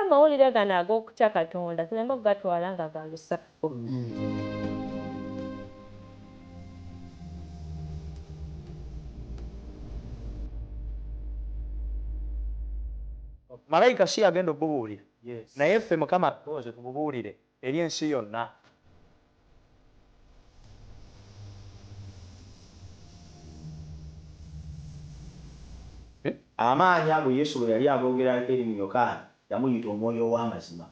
amawulire gano ag'okutya Katonda tulembe okugatwala nga ga lusaku. Malayika si agenda okubuulira naye ffe Mukama tuze tumubuulire eri ensi yonna. Amaanyi ago Yesu bwe yali agoogerako eri mu Yokaana yamuyita omwoyo ow'amazima.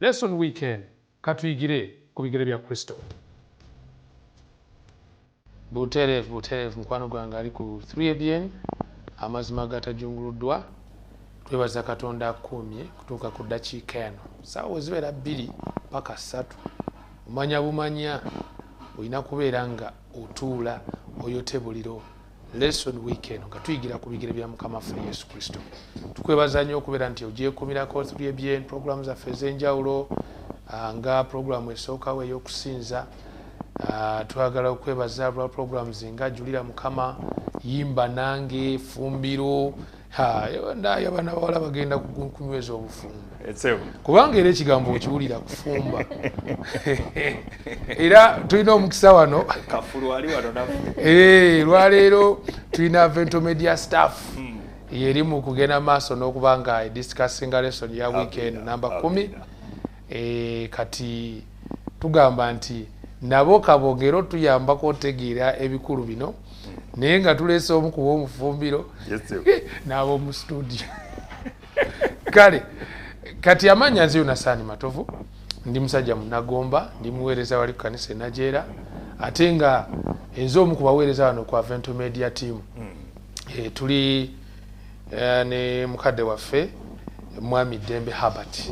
Lesson weekend katuyigire ku bigere bya Kristo. Butereevu mukwano gwange ali ku 3ABN amazima gatajunguluddwa. Twebaza Katonda akuumye kutuuka ku ddakiika eno saawa zibeera 2 paka 3. Omanya bumanya olina kubeera nga otuula oyotebuliro lesson weekend nga tuyigira ku bigere bya Mukama waffe Yesu Kristo. Tukwebaza nnyo okubeera nti ogyekumirako 3ABN program zaffe ez'enjawulo nga program esookawo ey'okusinza. Twagala okwebaza lwa programs nga Julira Mukama, Yimba Nange, Fumbiro. Abaana bawala bagenda kunyweza obufumbo kubanga era ekigambo okiwulira kufumba. Era tulina omukisa wano lwaleero tulina Vento Media staff yeri mu kugenda maaso n'okuba nga ediscussinga lesson ya weekend namba 10. Kati tugamba nti nabo kabogero tuyambako otegeera ebikulu bino naye nga tuleese omu ku b'omufumbiro n'abo mu studio. Kale kati amanya nze Yonasaani Matovu ndi musajja Munagomba ndi muweereza wali ku kanisa Najeera ate nga enze omu ku baweereza wano kwa Vento Media team. Tuli ne mukadde waffe Mwami Dembe Herbert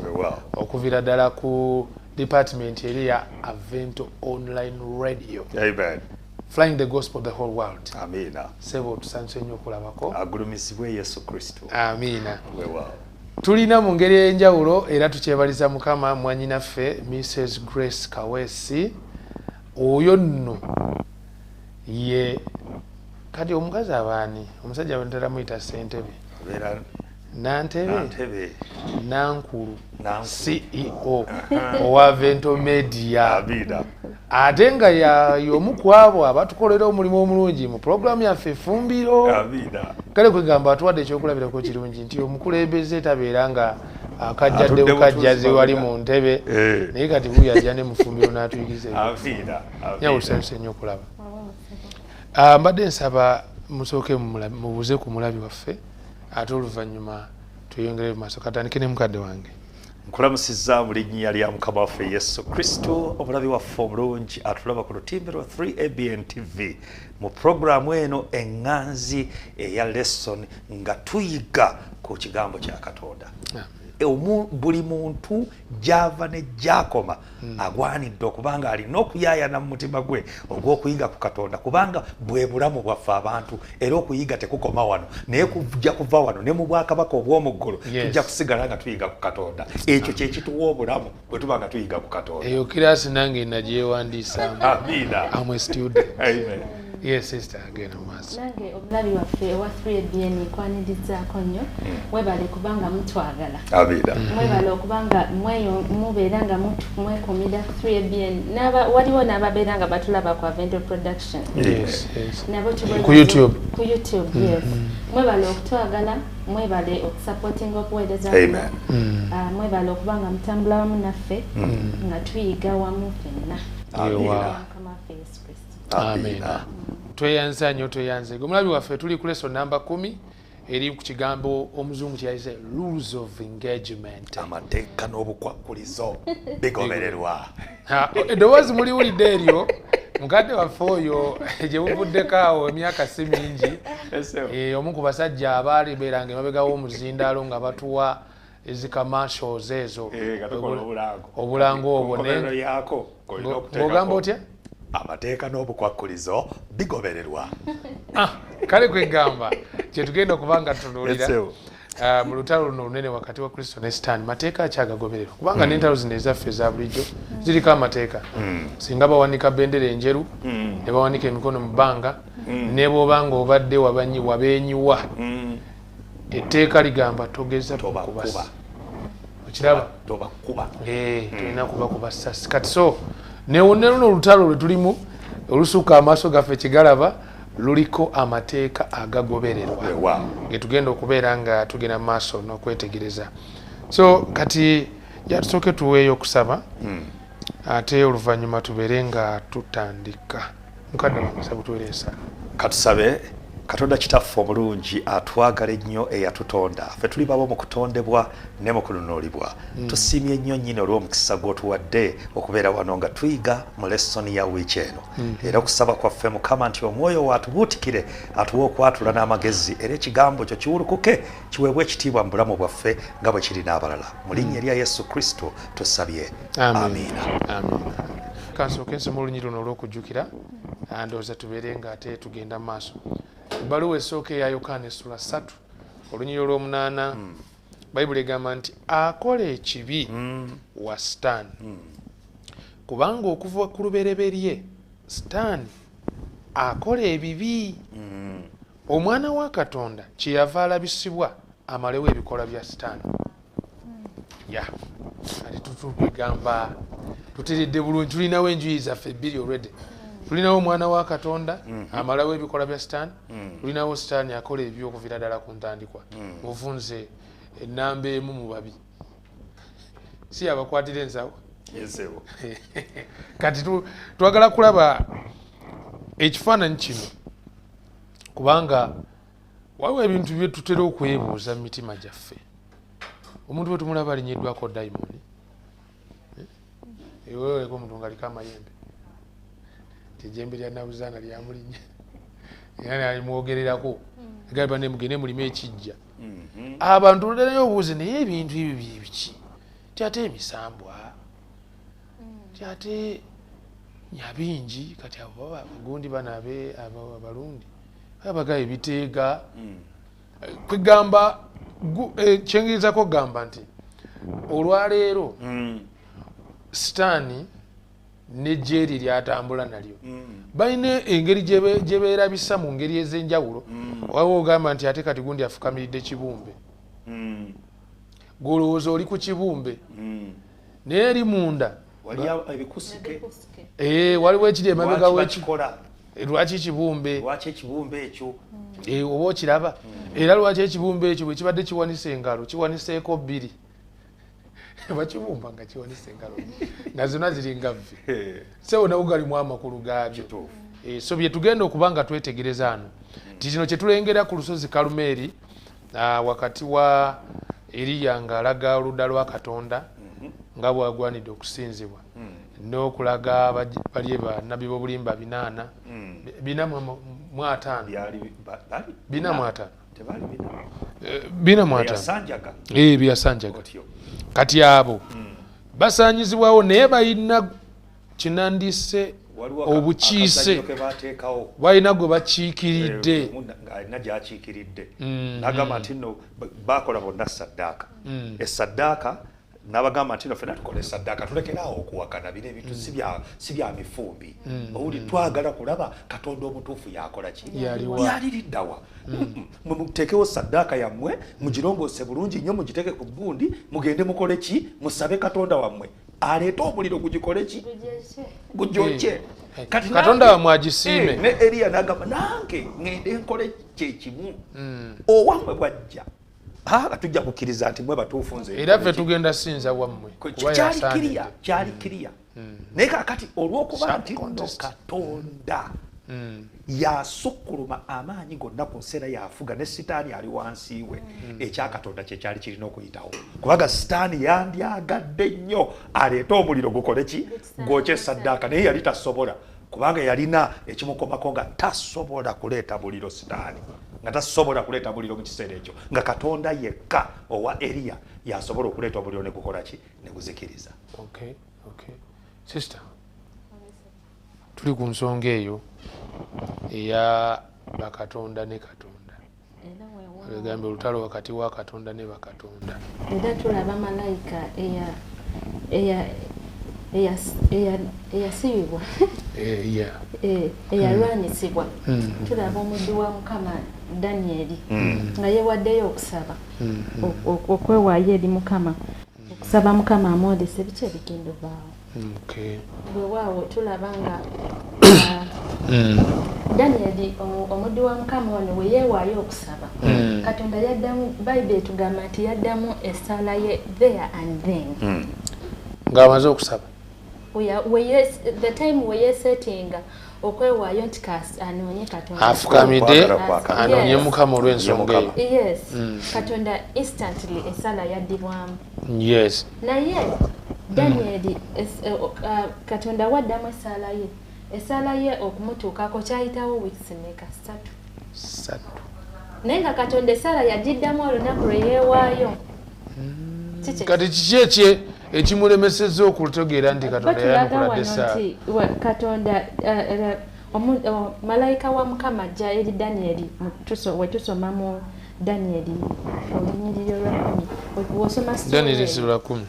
okuviira ddala ku department eri ya Avento Online Radio. Amen. Flying the gospel the whole world. Amina. Sebo tusanze nnyo okulabako. Agulumisibwe Yesu Kristo. Amina. Wewa. Tulina mu ngeri ey'enjawulo era tukyebaliza Mukama mwannyinaffe Mrs. Grace Kawesi. Oyo nno ye kati omukazi abaani omusajja bwentera muyita Ssentebe. Nantebe Nankulu CEO owa Vento Media. Ate nga y'omu ku abo abatukolera omulimu omulungi mu programu yaffe Fumbiro. Kale kwegamba atuwadde ekyokulabirako kirungi nti omukulembeze tabeera nga akajjadde bukajjaze wali mu ntebe naye kati buya ajja ne mu Fumbiro n'atuyigiriza nyawusanuse nnyo okulaba. Mbadde nsaba musooke mubuuze ku mulabi waffe ate oluvannyuma tuyongere mu maaso. Katandike ne mukadde wange. Nkulamusizza mu linnya lya Mukama waffe Yesu Kristo omulabi waffe omulungi atulaba ku lutimbe lwa 3ABN TV mu programu eno eŋŋanzi eya lesson nga tuyiga ku kigambo kya Katonda. Buli muntu gy'ava ne gy'akoma agwanidde okubanga alina okuyaayana mu mutima gwe ogw'okuyiga ku Katonda kubanga bwe bulamu bwaffe abantu era okuyiga tekukoma wano naye kujja kuva wano ne mu bwakabaka obw'omu ggulu tujja kusigala nga tuyiga ku Katonda. Ekyo kye kituwa obulamu bwe tuba nga tuyiga ku Katonda. Eyo kiraasi nange nagyewandiisaamu. Amina. I'm a student. Amen. Yes, sister, again maaso. Nange omulabi waffe wa 3ABN kwanirizaako nnyo mwebale kubanga mutwagala. Amina. Mwebale okubanga mubeera nga mwekumira 3ABN waliwo n'ababeera nga batulaba ku Avento Production. Yes. Nabo Ku YouTube. Ku YouTube, yes. Mwebale okutwagala, mwebale okusupportinga okuweereza. Amen. Mwebale okubanga mutambula wamu naffe nga tuyiga wamu ffenna. Amina. Amen. Tweyanza nnyo tweyanze. Omulabi waffe tuli ku lesson namba 10 eri ku kigambo omuzungu kyayise rules of engagement. Amateeka n'obukwakkulizo bigobererwa. Eddoboozi muliwulidde eryo mukadde waffe oyo gye buvuddeko awo emyaka si mingi. Omu ku basajja abaali beeranga emabega w'omuzindaalo nga batuwa ezikamarshals ezo obulango obwo ng'ogamba otya? Amateeka n'obukwakkulizo bigobererwa. Kale kwegamba kye tugenda okuba nga tutunuulira mu lutalo luno olunene wakati wa Kristo ne Sitaani mateeka akyagagobererwa kubanga n'entalo zino ezaffe eza bulijjo ziriko amateeka singa bawanika bendera enjeru ne bawanika emikono mu bbanga ne bw'obanga obadde wabeenyiwa etteeka ligamba togeza kubasa okiraba tulina kubakuba ssasi kati so ne luno olutalo lwe tulimu olusukka amaaso gaffe kigalaba luliko amateeka agagobererwa getugenda okubeera nga tugenda maaso n'okwetegereza so kati yatusooke tuweeyo okusaba ate oluvannyuma tubeere nga tutandika mukadde wamusaba tuweereesa katusabe katonda kitaffe omulungi atwagala ennyo eyatutonda ffe tuli babo mu kutondebwa ne mu kununuulibwa tusiimye ennyo nnyini olw'omukisa gw'otuwadde okubeera wano nga tuyiga mu lessoni ya wiiki eno era okusaba kwaffe mukama nti omwoyo waatubuutikire atuwe okwatula n'amagezi era ekigambo kyo kiwulukuke kiweebwe ekitiibwa mu bulamu bwaffe nga bwe kiri n'abalala mu linnya lya yesu kristo tusabye amiina kansooke nsoma olunyi luno olw'okujjukira ndowooza tubeere nga ate tugenda mu maaso ebbaluwa esooka eya yokaana essula 3 olunyiri olw'omunaana bayibuli egamba nti akola ekibi wa Sitaani kubanga okuva ku lubereberye Sitaani akola ebibi omwana wa Katonda kyeyava alabisibwa amalewo ebikola bya Sitaani ati tutugamba tuteredde bulungi tulinawo enjuyi zaffe ebbiri already tulinawo omwana wa Katonda amalawo ebikola bya Sitaani tulinawo Sitaani akola ebibi okuviira ddala ku ntandikwa muvunze ennamba emu mu babi si abakwatira ensawo kati twagala kulaba ekifaananyi kino kubanga waliwo ebintu bye tutera okwebuuza mu mitima gyaffe omuntu bwe tumulaba alinyiddwako dayimoni eweweko omuntu ng'aliko amayembe ejjembe lya nabuzaana lyamulinnya era alimwogererako galiba nemugende mulimu ekijja abantu oludanayo obuuze naye ebintu ebyo byebiki ti ate emisambwa ti ate nyabingi kati abo bagundi bano abalundi abagaye biteega kwegamba kyengerizako kugamba nti olwaleero Sitaani nejje eri lyatambula nalyo balina engeri gye beerabisa mu ngeri ez'enjawulo waliwo ogamba nti ate kati gundi afukamiridde kibumbe gwolowooza oli ku kibumbe naye eri munda waliwo ekiri emabega lwaki ekibumbe ekyo oba okiraba era lwaki ekibumbe ekyo bwe kibadde kiwanisa engalo kiwaniseeko 2 bakibumba nga kiwanisa engalo nazona ziringa vve sewo nawo galimu amakulu gaabyo so bye tugenda okuba nga twetegereza ano ti kino kye tulengera ku lusozi Kalumeeri wakati wa Eriya ng'alaga oludda lwa Katonda nga bwagwanidde okusinzibwa n'okulaga bali bannabbi b'obulimba 455 byasanjaga kati abo basaanyizibwawo naye balina kinandise obukiise balina gwe bakiikiridde nagamba nti nno bakola bonna saddaaka esaddaaka n'abagamba nti fena tukola esaddaaka tulekeraawo okuwakana bino ebintu si bya mifumbi owuli twagala kulaba Katonda omutuufu yakola ki yaliriddawa mutekewo saddaaka yammwe mugirongoose bulungi nnyo mugiteeke ku bbundi mugende mukole ki musabe Katonda wammwe aleete omuliro gugikole ki gujokye Katonda wammwe agisiime ne Eriya n'agamba nange ngende nkole kyekimu owammwe bwajja tujja kukkiriza nti mwe batuufu nze era ffe tugenda sinza wammwe kyali kiriya naye kakati olw'okuba nti nno Katonda yasukkuluma amaanyi gonna ku nseera yafuga ne Sitaani ali wansi we ekyakatonda kye kyali kirina okuyitawo kubaga Sitaani yandyagadde nnyo aleete omuliro gukole ki gwokye saddaaka naye yali tasobola kubanga yalina ekimukomako nga tasobola kuleeta buliro Sitaani nga tasobola kuleeta buliro mu kiseera ekyo nga Katonda yekka owa Eriya yasobola okuleeta obuliro ne gukola ki ne guzikiriza. Sister tuli ku nsonga eyo eya bakatonda ne Katonda Egambe olutalo wakati wa Katonda ne bakatonda. Era tulaba malayika eyasibibwa eyalwanisibwa. Tulaba omuddu wa Mukama Danyeri nga yeewaddeyo okusaba okwewaayo eri Mukama okusaba Mukama amwolese biki ebigenda obaawo. Bwewaawo tulaba nga Danyeri omuddu wa Mukama ono we yeewaayo okusaba Katonda yaddamu Bayibuli etugamba nti yaddamu essaala ye there and then ng'amaze okusaba the time we yeesettinga okwewaayo nti anoonye Katonda afukamidde anoonye Mukama olw'ensonga eyo. Yes, Katonda instantly essaala yaddibwamu. Yes. Naye Danyeri Katonda waddamu essaala ye okumutuukako kyayitawo wiiki mmeka 3. Naye nga Katonda essaala yagiddamu olunaku lwe yeewaayo. Kati kiki ekimulemesezza okutegeera nti Katonda yamukoladde essaala? Katonda malayika wa Mukama ajja eri Danyeri we tusoma mu Danyeri olunyiriri olwa 10 Danyeri sura 10.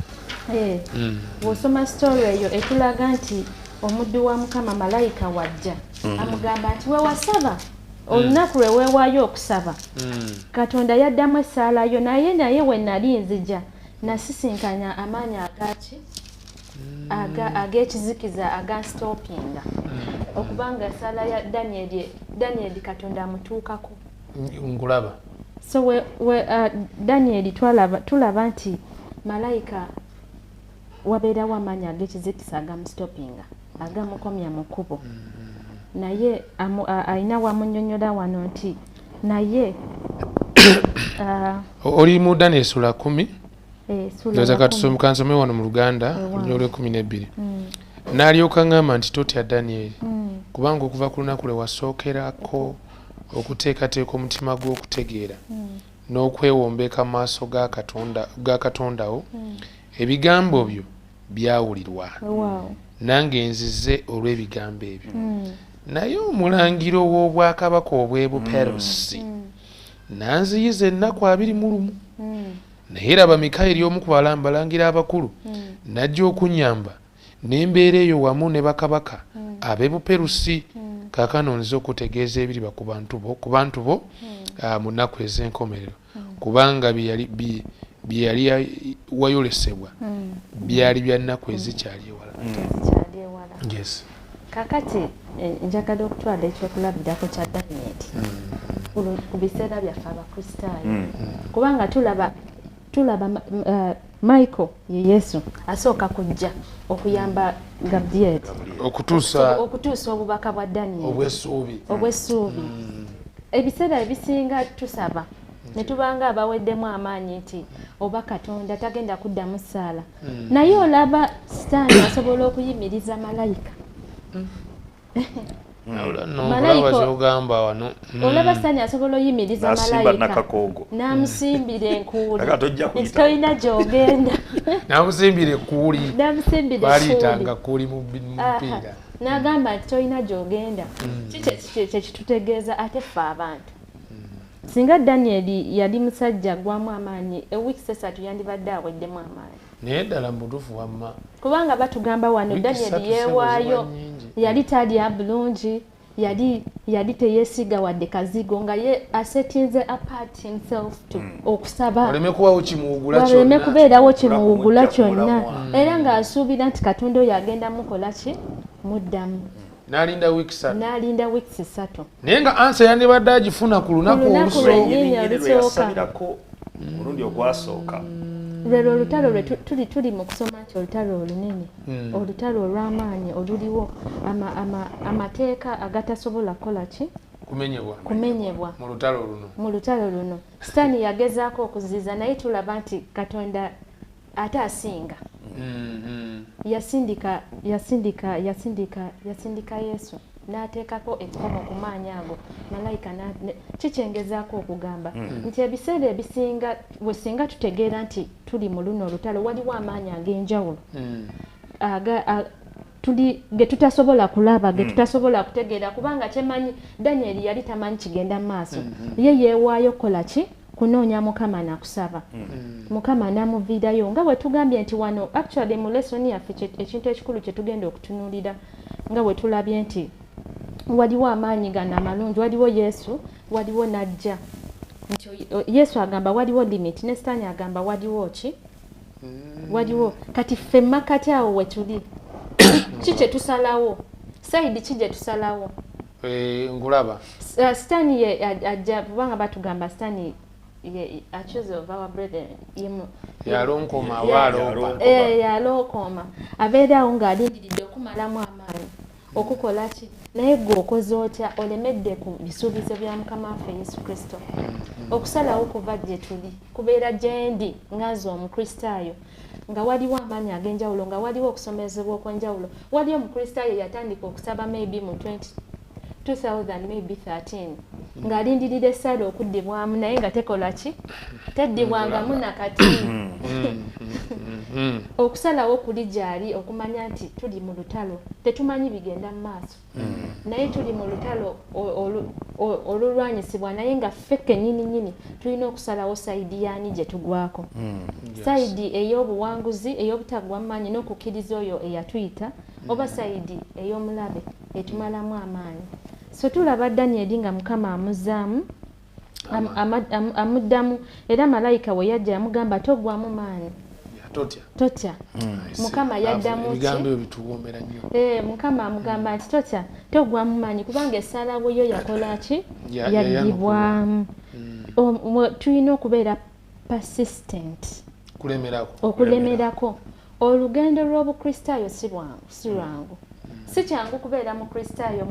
Wosoma story eyo etulaga nti omuddu wa Mukama malayika wajja amugamba nti we wasaba olunaku lwe weewaayo okusaba Katonda yaddamu essaala yo naye we nali nzija nasisinkanya amaanyi ag'ekizikiza agansitopinga okubanga essaala ya Danyeri Katonda amutuukako. Nkulaba. So Danyeri tulaba nti malayika wabeerawo amaanyi ag'ekizikiza agamusitopinga agamukomya mu kkubo. Naye alina wamunnyonnyola wano nti naye oli mu Danyeri sura 10 sula kansome wano mu Luganda olw'e12 n'alyoka ngamba nti totya Danyeri kubanga okuva ku lunaku lwe wasookerako okuteekateeka omutima gwo okutegeera n'okwewombeka mu maaso ga Katondawo ebigambo byo byawulirwa nange nzize olw'ebigambo ebyo. Naye omulangiro w'obwakabaka obw'Ebuperusi nanziyiza ennaku 21. Naye raba Mikayiri omu ku balangira abakulu najja okunyamba n'embeera eyo wamu ne bakabaka ab'Ebuperusi. Kaakano nzize okutegeeza ebiriba ku bantu bo mu nnaku ez'enkomerero kubanga bye yali wayolesebwa byali bya nnaku ezikyali ewala. Yes. Kakati njagala okutwala ekyokulabirako kya Danyeri ku biseera byaffe abakristaayo kubanga tulaba Michael ye Yesu asooka kujja okuyamba Gabriel okutuusa obubaka bwa Danyeri obw'essuubi. Ebiseera ebisinga tusaba ne tubanga abaweddemu amaanyi nti oba Katonda tagenda kuddamu ssaala naye olaba Sitaani asobola okuyimiriza malayika. Olaba Sitaani asobola oyimiriza malayika n'amusimbira enkuuli nti tolina gy'ogenda. N'amusimbira ekkuuli baaliitanga kuuli mu mupiira n'agamba nti tolina gy'ogenda. Kyekitutegeeza ate ffe abantu singa Danyeri yali musajja gwamu amaanyi ewiiki 3 yandibadde aweddemu amaanyi. Naye ddala mu butuufu wamma kubanga batugamba wano Danyeri yeewaayo yali talya bulungi yali teyeesiga wadde kazigo nga ye asetinze apart himself to okusaba waleme kubeerawo kimuwugula kyonna era ng'asuubira nti Katonda oyo agenda mukola ki muddamu. N'alinda wiiki 3 naye nga ansa yandibadde agifuna ku lunaku olusooka olundi ogwasooka. Lwero olutalo lwe tuli mu kusoma nti olutalo olunene olutalo olw'amaanyi oluliwo amateeka agatasobola kukola ki kumenyebwa mu lutalo luno. Sitaani yagezaako okuziza naye tulaba nti Katonda ate asinga. Yasindika Yesu n'ateekako ekkomo ku maanyi ago malayika kikyengezaako okugamba nti ebiseera ebisinga we singa tutegeera nti tuli mu luno olutalo waliwo amaanyi ag'enjawulo ge tutasobola kulaba ge tutasobola kutegeera kubanga kyemanyi Danyeri yali tamanyi kigenda mu maaso ye yeewaayo kukola ki kunoonya mukama nakusaba mukama namuviirayo nga bwe tugambye nti wano actually mu lesson yaffe ekintu ekikulu kye tugenda okutunuulira nga bwe tulabye nti waliwo amaanyi gano amalungi waliwo yesu waliwo najja nti yesu agamba waliwo limit ne sitaani agamba waliwo ki waliwo kati ffe makati awo wetuli ki kye tusalawo saidi ki gye tusalawo ngulaba sitaani ye ajja kubanga batugamba sitaani accuse of our brethren yalonkoma yalonkoma abeerawo ng'alindiridde okumalamu amaanyi okukola ki naye gwe okoze otya olemedde ku bisuubizo bya mukama waffe yesu kristo okusalawo kuva gye tuli kubeera gye ndi ngazi omukristaayo nga waliwo amaanyi ag'enjawulo nga waliwo okusomezebwa okw'enjawulo waliwo omukristaayo yatandika okusaba maybe mu 2013 ng'alindirira essaala okuddibwamu naye nga tekola ki teddibwangamu nakati okusalawo kuli gyali okumanya nti tuli mu lutalo tetumanyi bigenda mu maaso naye tuli mu lutalo olulwanyisibwa naye nga ffeke nnyini tulina okusalawo sayidi yaani gye tugwako sayidi ey'obuwanguzi ey'obutaggwa mu maanyi n'okukkiriza oyo eyatuyita oba sayidi ey'omulabe etumalamu amaanyi so tulaba Danyeri nga mukama amuzaamu amuddamu era malayika we yajja yamugamba toggwamu maanyi totya mukama yaddamu ebigambo bituwoomera nnyo mukama amugamba nti totya toggwamu maanyi kubanga essaala bwe yo yakola ki yaddibwamu tulina okubeera persistent okulemerako olugendo lw'obukristaayo si lwangu si kyangu kubeera mu kristaayo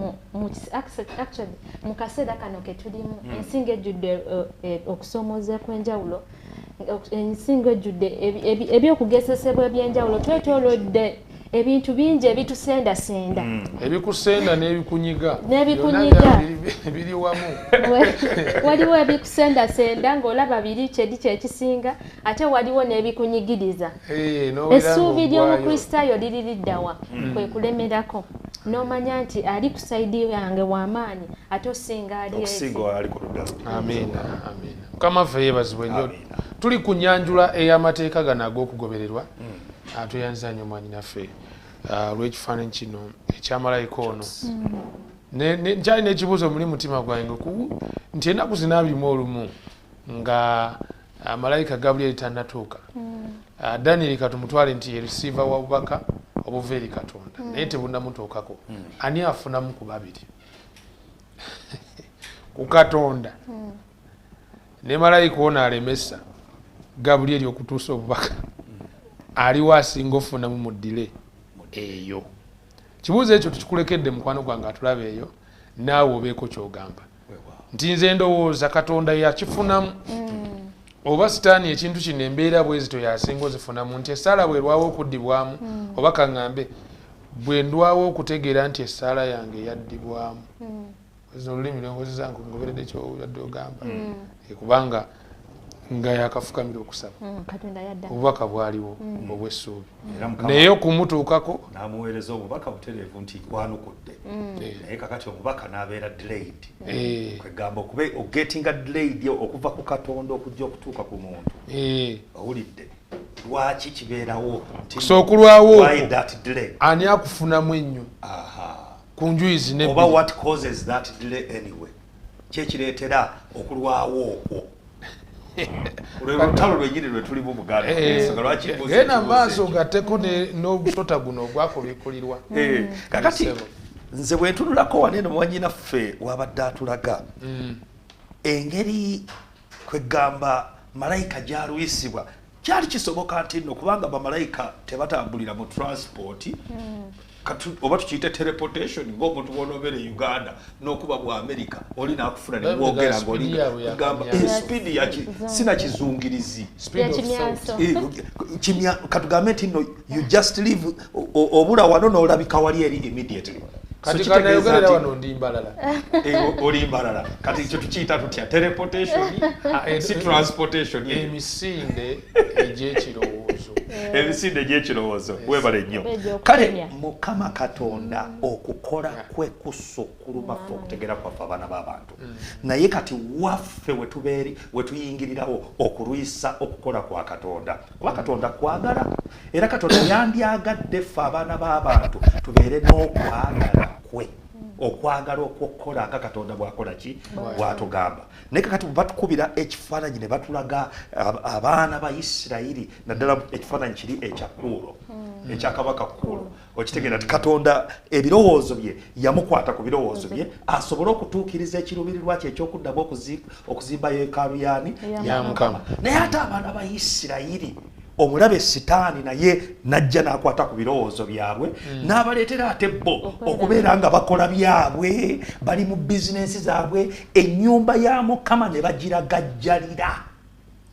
mu kaseera kano ke tulimu ensingo ejjudde okusomooza kw'enjawulo ensingo ejjudde ebyokugesesebwa eby'enjawulo twetoolodde ebintu bingi ebitusendasenda ebikusenda n'ebikunyiga biri wamu waliwo ebikusendasenda ng'olaba biri kyedi kyekisinga ate waliwo n'ebikunyigiriza essuubi ly'omukristaayo liri liddawa kwe kulemerako n'omanya nti ali ku sayidi yange w'amaanyi ate osinga ali amiina mukama waffe yeebazibwe nnyo tuli ku nnyanjula ey'amateeka gano ag'okugobererwa atuyanza nnyo mwanyinaffe olw'ekifaananyi kino ekyamalayika ono nkyali n'ekibuuzo muli mutima gwange nti ennaku zinaabirimu olumu nga malayika Gabriel tannatuuka Danyeri katumutwale nti ye receiver wa bubaka obuva eri Katonda naye tebunnamutuukako ani afunamu ku babiri ku Katonda ne malayika ono alemesa Gabriel okutuusa obubaka aliwo asinga ofunamu mu ddire eyo kibuuzo ekyo tukikulekedde mukwano gwange atulaba eyo naawe obeeko kyogamba nti nze ndowooza Katonda yakifunamu oba sitaani ekintu kino embeera bwezito yasinga ozifunamu nti essaala bwerwawo okuddibwamu oba kaŋŋambe bwe ndwawo okutegeera nti essaala yange yaddibwamu zino olulimi lwenkozesa ngoberedde kyobadde ogamba kubanga nga yakafukamira okusaba obubaka bwaliwo obw'essuubi naye okumutuukako n'amuweereza obubaka butereevu nti gwanukudde naye kakati omubaka n'abeera delayed kwegamba okube ogetinga delayed okuva ku Katonda okujja okutuuka ku muntu owulidde lwaki kibeerawo kusookulwawo ani akufunamu ennyo ku njuyi zine oba what causes that delay anyway kyekireetera okulwawo okwo olutalo lwenyini lwe tulimu Buganda genda maaso gatteko n'obutota guno ogwakolekolirwa kakati nze bwe ntunulako wanene mwanyinaffe wabadde atulaga engeri kwegamba malayika gyalwisibwa kyali kisoboka nti nno kubanga bamalayika tebatambulira mu transport oba tukiyite teleportation ng'omuntu bw'onobeera e Uganda n'okuba bwa America oli n'akufuna ne mwogera ng'oligamba speedi sinakizungirizi katugambe nti nno you just live obula wano n'olabika wali eri immediately kati kanayogerera wano ndi mbalala oli mbalala kati ekyo tukiyita tutya teleportation si transportation emisinde egy'ekirowoozo emisinde gy'ekirowoozo webale nnyo kale mukama katonda okukola kwe kusukuluma ffe okutegera kwaffe abaana b'abantu naye kati waffe wetuyingirirawo okulwisa okukola kwa katonda kuba katonda kwagala era katonda yandyagadde ffe abaana b'abantu tubeere n'okwagala kwe okwagala okukola nga katonda bwakola ki bwatugamba naye kakati batukubira ekifaananyi ne batulaga abaana ba Isirayiri naddala ekifaananyi kiri ekya Kuulo ekyakabaka Kuulo okitegeera nti katonda ebirowoozo bye yamukwata ku birowoozo bye asobole okutuukiriza ekiruubirirwa kye ekyokuddamu okuzimba yeekaalu ya Mukama naye ate abaana ba Isirayiri omulabe Sitaani naye najja n'akwata ku birowoozo byabwe n'abaleetera ate bo okubeera nga bakola byabwe bali mu bizinensi zaabwe ennyumba ya Mukama ne bagiragajjalira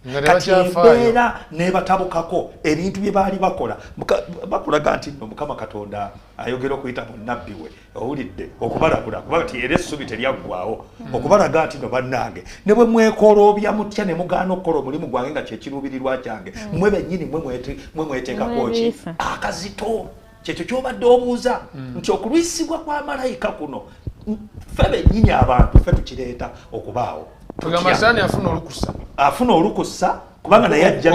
kati embeera nebatabukako ebintu bye baali bakola bakulaga nti nno Mukama Katonda ayogera okuyita mu nnabbi we owulidde okubalagula kuba ti era essubi teryaggwawo okubalaga nti no bannange ne bwe mwekoloobya mutya ne mugaana okukola omulimu gwange nga kyekiruubirirwa kyange mmwe bennyini mwe mweteekako ki akazito kyekyo kyobadde obuuza nti okulwisibwa kwa malayika kuno ffe bennyini abantu ffe tukireeta okubaawo tugamba Sitaani afuna olukusa kubanga naye ajja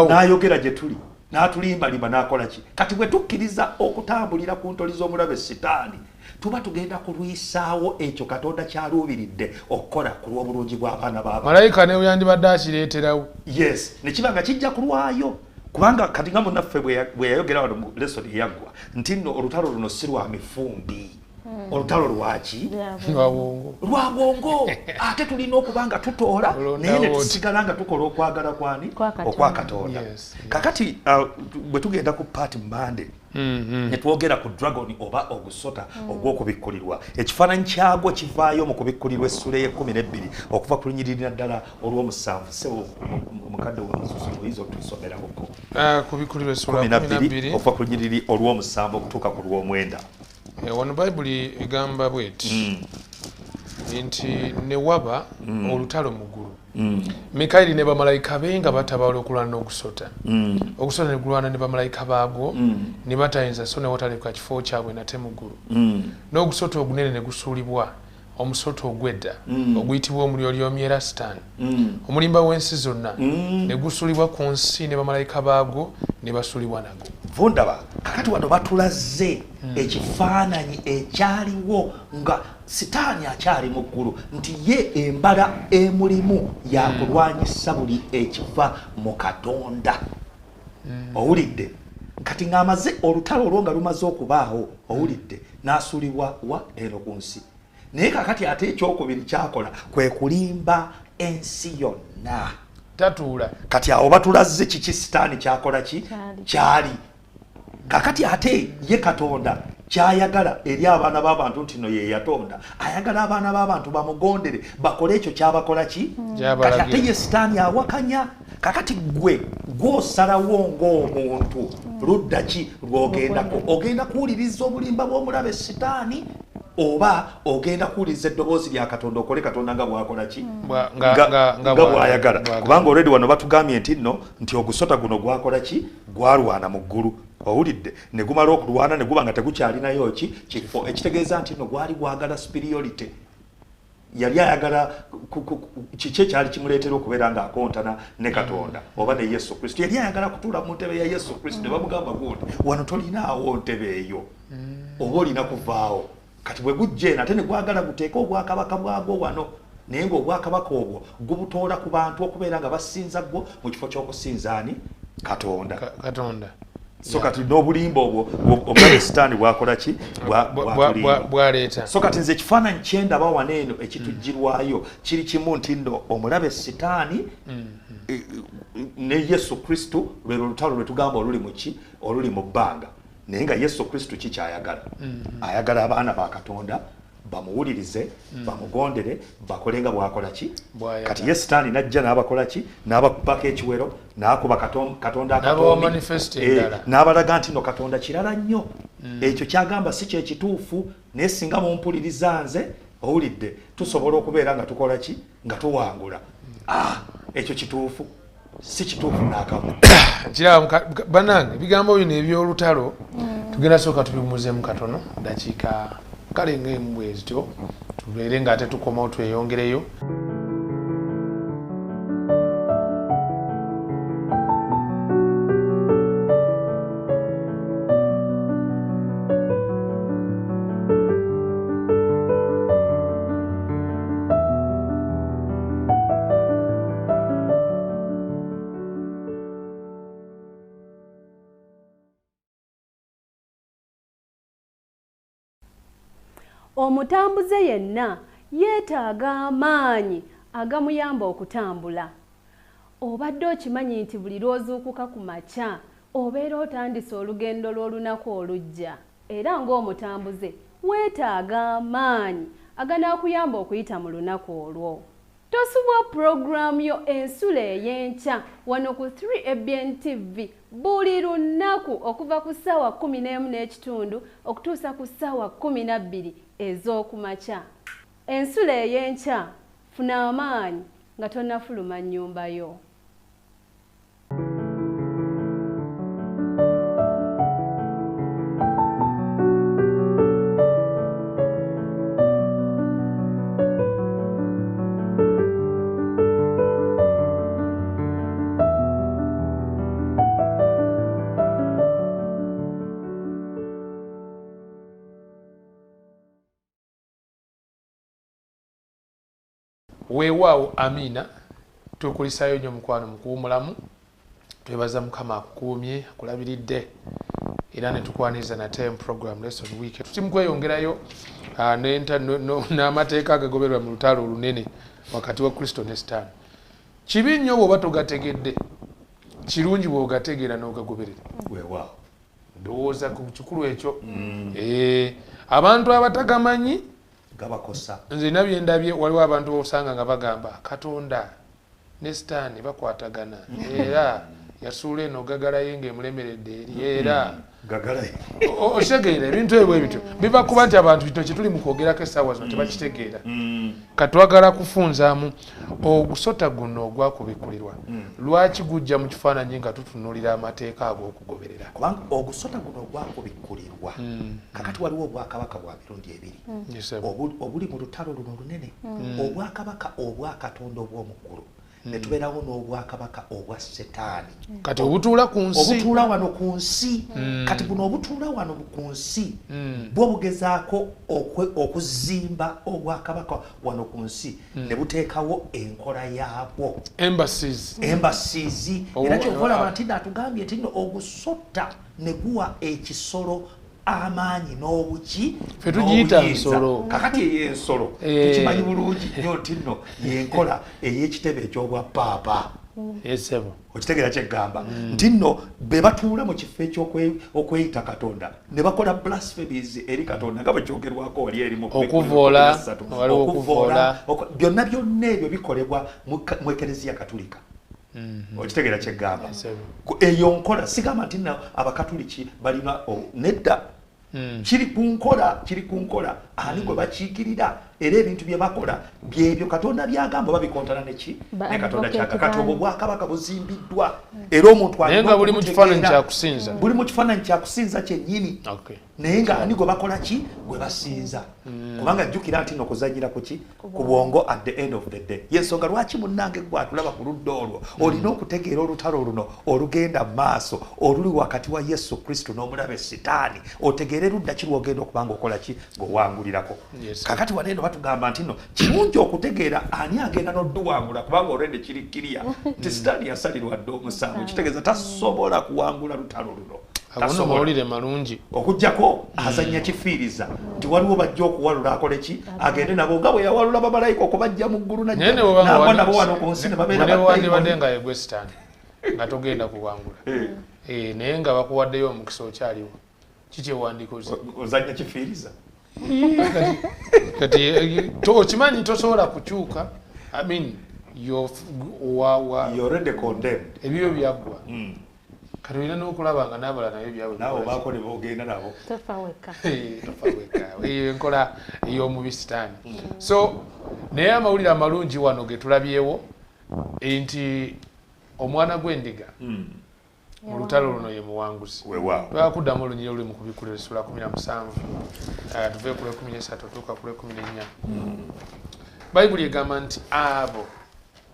n'ayogera gye tuli n'atulimbalimba n'akola ki kati bwe tukkiriza okutambulira ku ntoli z'omulabe Sitaani tuba tugenda kulwisaawo ekyo Katonda kyaluubiridde okukola ku lw'obulungi bw'abaana b'abantu malayika ne yandibadde akireeterawo yes ne kiba nga kijja kulwayo kubanga kati nga munnaffe bwe yayogera wano mu lesoni eyaggwa nti nno olutalo luno si lwa mifumbi olutalo lwaki lwa bwongo ate tulina okuba nga tutoola naye ne tusigala nga tukola okwagala kwani okwa Katonda kakati bwe tugenda ku paati Mbande ne twogera ku dragon oba ogusota ogw'okubikkulirwa ekifaananyi kyagwo kivaayo mu kubikkulirwa essula ye12 okuva ku lunyiriri naddala olw'omusanvu sebo mukadde w'omususu oyinza otusomerako kubikkulirwa essula 12 okuva ku lunyiriri olw'omusanvu okutuuka ku lw'omwenda wano bayibuli egamba bweti nti ne waba olutalo mu ggulu Mikayiri ne bamalayika be nga batabala okulwana n'ogusota ogusota ne gulwana ne bamalayika baagwo ne batayinza so ne wataleka kifo kyabwe nate mu ggulu n'ogusota ogunene ne gusuulibwa omusota ogwedda oguyitibwa omulyolyoomyera Sitaani omulimba w'ensi zonna ne gusuulibwa ku nsi ne bamalayika baagwo ne basuulibwa nago vundaba kakati wano batulaze ekifaananyi ekyaliwo nga Sitaani akyali mu ggulu nti ye embala emulimu yakulwanyisa buli ekiva mu Katonda owulidde kati ng'amaze olutalo olwo nga lumaze okubaawo owulidde n'asuulibwa wa eno ku nsi naye kakati ate ekyokubiri kyakola kwe kulimba ensi yonna tatuula kati awo batulaze kiki Sitaani kyakola ki kyali kakati ate ye Katonda kyayagala eri abaana b'abantu nti no ye yatonda ayagala abaana b'abantu bamugondere bakole ekyo kyabakola ki kati ate ye Sitaani awakanya kakati gw'osalawo ng'omuntu ludda ki lw'ogendako ogenda kuwuliriza obulimba bw'omulabe Sitaani oba ogenda kuwuliriza eddoboozi lya Katonda okole Katonda nga bwakola ki nga bwayagala kubanga already wano batugambye nti ogusota guno gwakola ki gwalwana mu ggulu owulidde ne gumala okulwana ne guba nga tegukyalinayo ki kifo ekitegeeza nti nno gwali gwagala superiority yali ayagala kiki ekyali kimuleetera okubeera ng'akontana ne Katonda oba ne Yesu Kristo yali ayagala kutuula mu ntebe ya Yesu Kristo ne bamugamba gundi wano tolinaawo ntebe eyo oba olina kuvaawo kati bwe gujja eno ate ne gwagala guteeke obwakabaka bwagwo wano naye ng'obwakabaka obwo gubutoola ku bantu okubeera nga basinza gwo mu kifo ky'okusinza ani Katonda so kati n'obulimba obwo omulabe Sitaani bwakola ki bwaleeta so kati nze ekifaananyi kyendaba wano eno ekitujjirwayo kiri kimu nti nno omulabe Sitaani ne Yesu Kristo lwe lutalo lwe tugamba oluli mu bbanga naye nga Yesu Kristo ki kyayagala ayagala abaana ba Katonda bamuwulirize bamugondere bakole nga bwakola ki kati ye Sitaani najja n'abakola ki n'abakubako ekiwero n'akuba Katonda n'abalaga nti no Katonda kirala nnyo ekyo kyagamba si kyekituufu naye singa mumpuliriza nze owulidde tusobola okubeera nga tukola ki nga tuwangula ekyo kituufu si kituufu n'akamu. Kiraba bannange ebigambo bino eby'olutalo tugenda sooka tubimuzeemu katono dakiika kale ng'emu bwezityo tubeere ng'ate tukomawo tweyongereyo. Omutambuze yenna yeetaaga amaanyi agamuyamba okutambula. Obadde okimanyi nti buli lw'ozuukuka ku makya obeera otandise olugendo lw'olunaku olujja, era ng'omutambuze weetaaga amaanyi aganaakuyamba okuyita mu lunaku olwo. Tosubwa pulogulaamu yo Ensula ey'enkya wano ku 3ABN TV buli lunaku okuva ku ssaawa 11:30 okutuusa ku ssaawa 12 ez'okumakya. Ensula ey'enkya, funa amaanyi nga tonnafuluma nnyumba yo. Weewaawo Amina tukulisayo nnyo mukwano mukuwumulamu twebaza Mukama akukuumye akulabiridde era ne tukwaniriza nate mu program lesson week tutimu kweyongerayo n'amateeka agagoberwa mu lutalo olunene wakati wa Kristo ne Sitaani. Kibi nnyo bw'oba togategedde, kirungi bw'ogategeera n'ogagoberera. Weewaawo ndowooza ku kikulu ekyo. Abantu abatagamanyi gabakosa. Nze nabye ndabye waliwo abantu bosanga nga bagamba Katonda ne Sitaani bakwatagana era yasuula eno gagala yenge emulemeredde eri era gagala otegeera ebintu ebyo ebityo biva kuba nti abantu kino kyetuli mu kwogerako essaawa zino tebakitegeera. Katwagala kufunzaamu ogusota guno ogwakubikulirwa lwaki gujja mu kifaananyi nga tutunuulira amateeka ag'okugoberera. Kubanga ogusota guno ogwakubikulirwa kakati waliwo obwakabaka bwa mirundi ebiri obuli mu lutalo luno olunene, obwakabaka obwa Katonda obw'omuggulu ne tubeerawo n'obwakabaka obwa Setaani. Kati obutuula ku nsi, obutuula wano ku nsi. Kati buno obutuula wano ku nsi bwo bugezaako okuzimba obwakabaka wano ku nsi ne buteekawo enkola yaabwo embassies. Era kyova olaba nti atugambye nti nno ogusota ne guwa ekisolo amaanyi n'obuki fe tugiyita nsolo. Kakati ey'ensolo tukimanyi bulungi nnyo nti nno yenkola ey'ekitebe eky'obwa paapa. Esebo okitegeera kyeggamba nti nno be batuula mu kifo eky'okweyita Katonda ne bakola blasphemies eri Katonda nga bwe kyogerwako wali erimu okuvoola byonna ebyo bikolebwa mu Ekereziya Katulika. Okitegeera kyeggamba eyo nkola sigamba nti nno Abakatuliki balina nedda kiri ku nkola ani gwe bakiikirira era ebintu bye bakola byebyo Katonda byagamba babikontana neki ne Katonda kyakakati obwo bwakabaka buzimbiddwa era omuntu alina buli mu kifaananyi kyakusinza, buli mu kifaananyi kyakusinza kyennyini naye nga ani gwe bakola ki gwe basinza. Kubanga jjukira nti nokuzanyira kuki ku bwongo at the end of the day. Yensonga lwaki munnange gwe atulaba ku ludda olwo olina okutegeera olutalo luno olugenda mu maaso oluli wakati wa Yesu Kristo n'omulabe Sitaani otegeere ludda ki lwogenda okubanga okola ki ng'owangulirako. Kakati waneeno batugamba nti nno kirungi okutegeera ani agenda n'odduwangula kubanga olwedde kirikkiriya nti Sitaani yasalirwa dde omusango kitegeeza tasobola kuwangula lutalo luno. Awono mawulire malungi okujjako azanya kifiiriza nti waliwo bajja okuwalula akole ki agende nabo nga bwe yawalula bamalayika okubajja mu ggulu nabo wano ku nsi ne babeera nga yegwe Sitaani nga togenda kuwangula naye nga bakuwaddeyo omukisa okyaliwo kikyewandiika ozanya kifiiriza kati okimanyi tosobola kukyuka. I mean you're already condemned. Ebyo byaggwa kati olina n'okulaba nga n'abala nayo byabwe nabo baako ne boogenda nabo tofaweka eyo enkola ey'omubi Sitaani. So naye amawulire amalungi wano ge tulabyewo nti omwana gw'endiga mu lutalo luno ye muwanguzi lwakuddamu olunyiri luli mu kubikulira essula 17 tuve ku 13 tutuuka ku 14 bayibuli egamba nti abo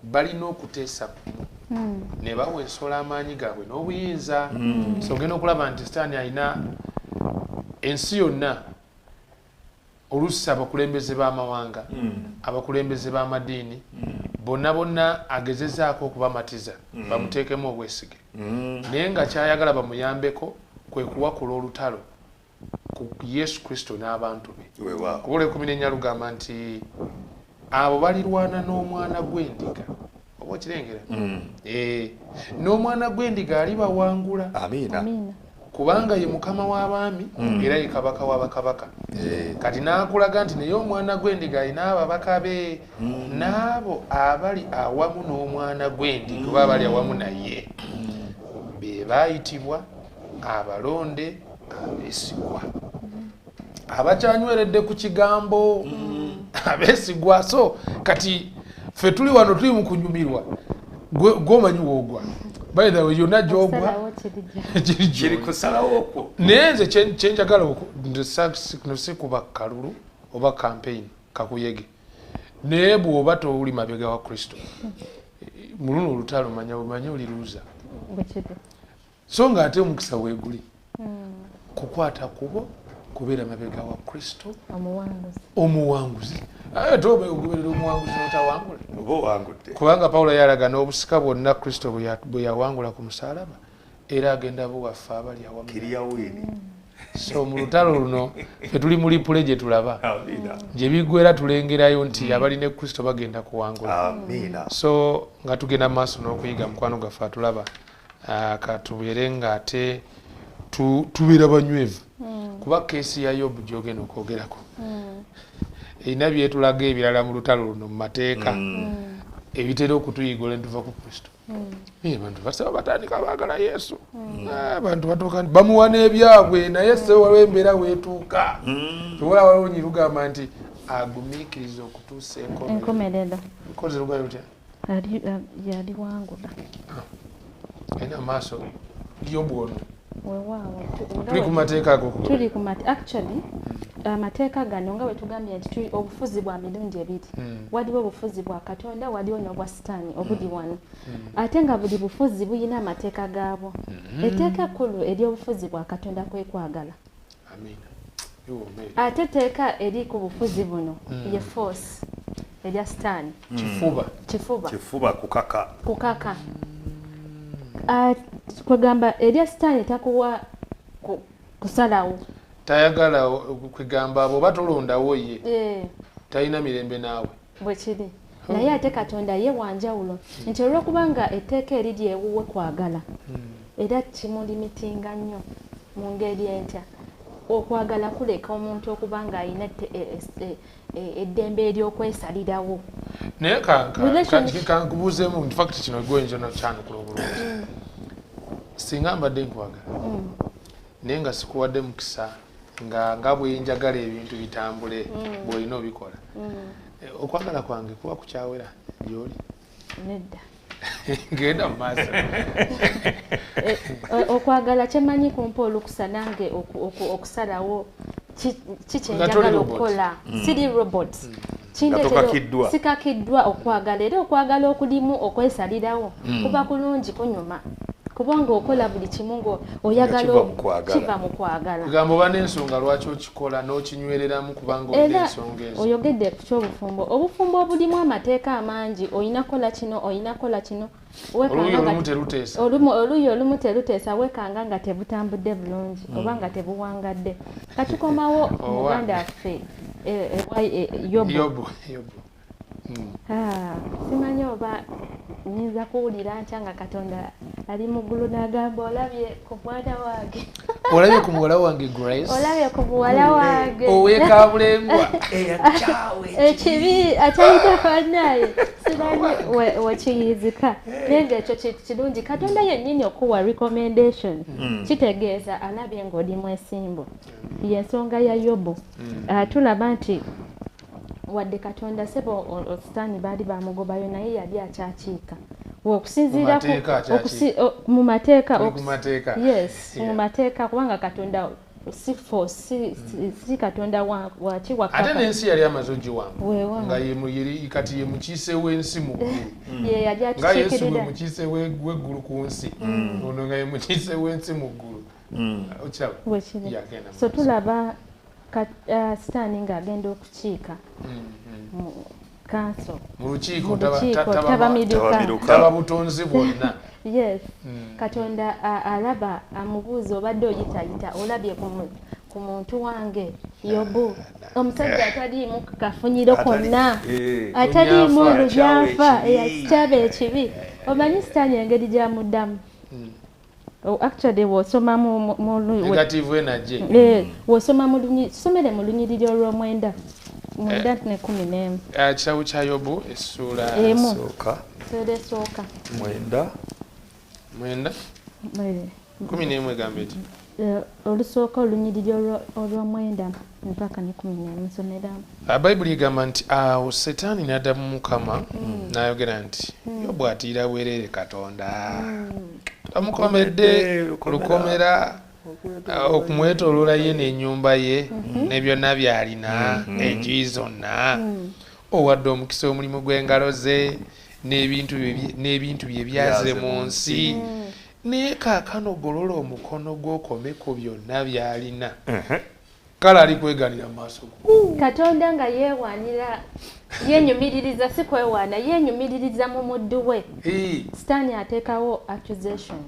balina okuteesa kumu ne baweesola amaanyi gaabwe n'obuyinza so ogenda okulaba nti sitaani alina ensi yonna oluusi abakulembeze b'amawanga abakulembeze b'amadiini bonna agezezaako okubamatiza bamuteekemu obwesige naye nga kyayagala bamuyambeko kwe kuwakula olutalo ku Yesu Kristo n'abantu be kubula 14 lugamba nti abo balirwana n'omwana gw'endiga oba okirengera n'omwana gw'endiga alibawangula amiina kubanga ye mukama w'abaami era ye kabaka w'abakabaka kati n'akulaga nti naye omwana gw'endiga alina ababaka be n'abo abali awamu n'omwana gw'endiga oba abali awamu naye be baayitibwa abalonde abeesigwa abakyanyweredde ku kigambo abeesigwa so kati ffe tuli wano tuli mu kunyumirwa gwomanyi woogwa by the way yonna gyogwa kiri kusalawo okwo naye nze kyenjagala sikuba kalulu oba campaign kakuyege naye bw'oba towuli mabega wa Kristo mu luno olutalo manya oliruuza so ng'ate omukisa weeguli kukwata kubo kubeera mabega wa Kristo omuwanguzi tobeogoberera omuwanguzi notawangula oba owangudde kubanga Pawulo yalaga n'obusika bwonna Kristo bwe yawangula ku musaalaba era agenda buwaffe abali awamu so mu lutalo luno fe tuli muli pule gye tulaba gye biggwera tulengerayo nti abalina Kristo bagenda kuwangula so nga tugenda mu maaso n'okuyiga mukwano gaffe atulaba katubeere ng'ate tubeera banywevu kuba keesi ya Yobu gyogenda okwogerako erina byetulaga ebirala mu lutalo luno mu mateeka ebitera okutuyigola ne tuva ku Kristo abantu basaba batandika baagala Yesu abantu batuuka bamuwa n'ebyabwe naye se waliwo embeera weetuuka tuwola waliwo nyirugamba nti agumiikiriza okutuusa enkomerero nkozi lugayo lutya yali wangula ayina amaaso Yobu ono tuli ku mateeka ago tuli ku actually amateeka gano nga bwe tugambye nti obufuzi bwa mirundi ebiri waliwo obufuzi bwa Katonda waliwo n'obwa Sitaani obuli wano ate nga buli bufuzi buyina amateeka gaabwo etteeka ekkulu ery'obufuzi bwa Katonda kwe kwagala ate etteeka eri ku bufuzi buno ye force erya Sitaani kifuba kukaka kwegamba erya Sitaani takuwa kusalawo tayagala kwegamba abo batolondawo ye talina mirembe naawe bwe kiri naye ate Katonda ye wanjawulo nti olw'okubanga etteeka eri lyewuwe kwagala era kimulimitinga nnyo mu ngeri entya okwagala kuleka omuntu okuba ng'alina eddembe ery'okwesalirawo naye kankubuuzeemu in fact kino gwoyinza nokyanukula obulungi singa mbadde nkwagala naye nga sikuwadde mukisa nga bwenjagala ebintu bitambule bw'olina obikola okwagala kwange kuba kukyawera gy'oli nedda genda mu maaso okwagala kyemanyi kumpa olukusa nange okusalawo kikyenjagala okukola siri robots sikakiddwa okwagala era okwagala okulimu okwesalirawo kuba kulungi kunyuma kubanga okola buli kimu ng'oyagala kiva mu kwagala kugamba oba n'ensonga lwaki okikola n'okinywereramu kubanga olina ensonga ezo oyogedde ku ky'obufumbo obufumbo obulimu amateeka amangi oyina kola kino oyina kola kino oluuyi olumu teruteesa wekanga nga tebutambudde bulungi oba nga tebuwangadde katikomawo muganda waffe Yobu simanyi oba nyinza kuwulira ntya nga Katonda ali mu ggulu n'agamba olabye ku mwana wange olabye ku muwala wange Grace olabye ku muwala wange owekabulengwa ekibi akyayita fannaye simanyi wekiyizika naye ngaekyo kirungi Katonda yennyini okuwa recommendation kitegeeza alabye ng'oli mwesimbu y'ensonga ya Yobu tulaba nti wadde Katonda sebo Sitaani baali bamugobayo naye yali akyakiika okusinziira mu mateeka yes mu mateeka kubanga Katonda si Katonda waki wakaka ate n'ensi yali amaze ogiwamba nga kati ye mukiise w'ensi mu ggulu nga Yesu bwe mukiise w'eggulu ku nsi ono nga ye mukiise w'ensi mu ggulu okiraba so tulaba Sitaani ng'agenda okukiika mu kanso mu lukiiko taba butonzi bwonna yes Katonda alaba amubuuza obadde oyitayita olabye ku muntu wange Yobu omusajja ataliimu kafunyiro konna ataliimu olubyafa ekitaba ekibi omanyi Sitaani engeri gy'amuddamu actually wosoma mu negative energy wosoma mu tusomere mu lunyiriri olw'omwenda 11 kitabo kya Yobu essula esooka mwenda 11 gambe eti olusooka olunyiriri olw'omwenda mpaka ne 11 nsomeramu Bayibuli egamba nti awo Setaani n'addamu Mukama n'ayogera nti Yobu atiira bwereere Katonda tamukomedde lukomera okumwetooloola ye n'ennyumba ye ne byonna by'alina enjuyi zonna owadde omukisa omulimu gw'engalo ze n'ebintu bye byaze mu nsi naye kaakano golola omukono gw'okome ku byonna by'alina kale ali kweganira mu maaso Katonda nga yeewaanira yenyumiririza si kwewaana yenyumiririza mu muddu we Sitaani ateekawo accusation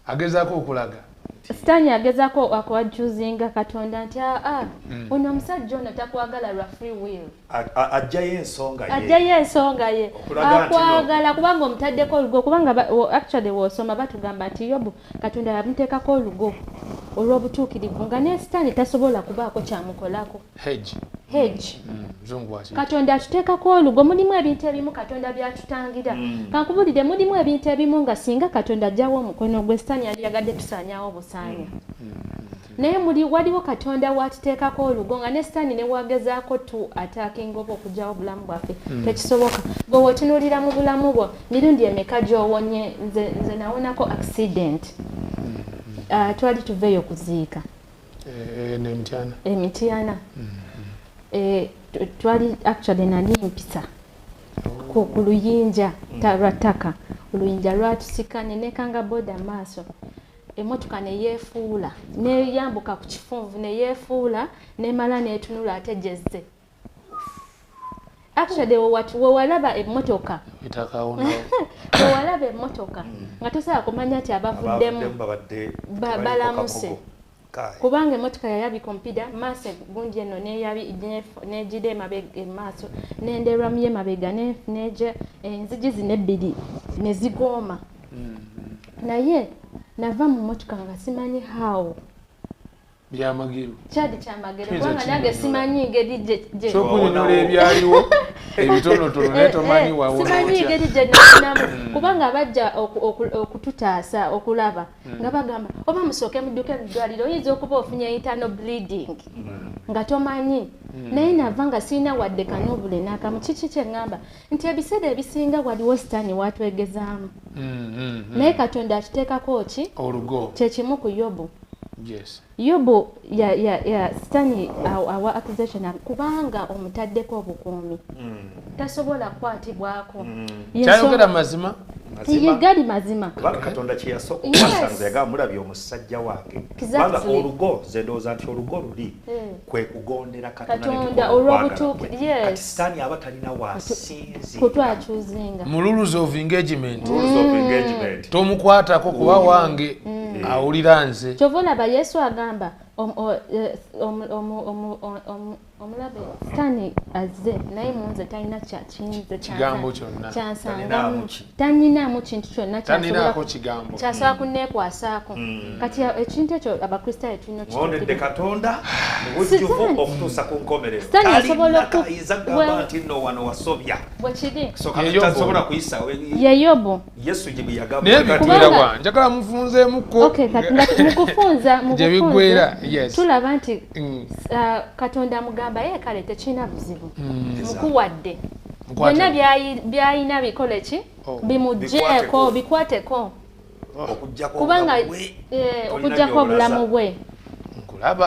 agezaako okulaga Sitaani agezaako akuajuzinga Katonda nti ono omusajja ono takwagala lwa free will ajjayo ensonga ye akwagala kubanga omutaddeko olugo kubanga actually wosoma batugamba nti Yobu Katonda yamuteekako olugo olw'obutuukirivu nga ne Sitaani tasobola kubaako kyamukolako hedge Katonda atuteekako olugo mulimu ebintu ebimu Katonda byatutangira kankubulire mulimu ebintu ebimu nga singa Katonda ajjawo omukono gwe Sitaani yali yagadde tusaanyawo busaanya naye waliwo Katonda watuteekako olugo nga ne Sitaani ne wagezaako tu attacking oba okugyawo obulamu bwaffe tekisoboka gwe wetunuulira mu bulamu bwo mirundi emeka gy'owonye nze nawonako accident twali tuveeyo kuziika emityana twali actually nali mpisa ku luyinja lwattaka oluyinja lwatusikane nekanga boda maaso emotoka neyeefuula neyambuka ku kifunvu neyeefuula nemala netunula ate gyezze actually wewalaba emmotoka wewalaba emmotoka nga tosobola kumanya nti abavuddemu balamuse kubanga emmotoka yayabika omupiira maaso gundi eno negira emaaso nenderwamu y'emabega neja enzigi zino ebbiri nezigooma naye nava mu mmotoka nga simanyi hawo byamagero kyali kyamagero kubanga nange simanyi ngeri gyeokunyonyola ebyaliwo ebitonotono naye tomanyi wawo simanyi ngeri gye nafinamu kubanga bajja okututaasa okulaba nga bagamba oba musooke mudduke mu ddwaliro oyinza okuba ofunye internal bleeding nga tomanyi naye nava nga sirina wadde kanobule n'akamu kiki kyeŋŋamba nti ebiseera ebisinga waliwo Sitaani watwegezaamu naye Katonda akiteekako ki olugo kyekimu ku Yobu yes Yobu Sitaani awa accusation kubanga omutaddeko obukuumi tasobola kukwatibwako kyayogera mazima gali mazima kubanga Katonda kyeyasooka okubasanza yagaa mulabye omusajja wange kubanga olugo ze ndowooza nti olugo luli kwe kugondera Katonda olw'obutuukirivu kati Sitaani aba talina wasinzi kutwakyuzinga mu rules of engagement tomukwatako kuba wange awulira nze kyova olaba Yesu agamba omulabe Sitaani azze naye munze talina kigambo kyonna kyansangamu taninaamu kintu kyonna kyasobola kunneekwasaako kati ekintu ekyo abakristaayo tulina mwonedde Katonda mubujjuvu okutuusa ku nkomerero Sitaani asobola ayinza kugamba nti nno wano wasobya bwekiri tasobola kuyisa ye Yobu Yesu gye bwe yagamba naye bituira wa njagala mufunzeemuko mukufunza tulaba nti Katonda amugamba ye kale tekirina buzibu mukuwadde byonna byayina bikole ki bimujjeeko bikwateko kubanga okujjako obulamu bwe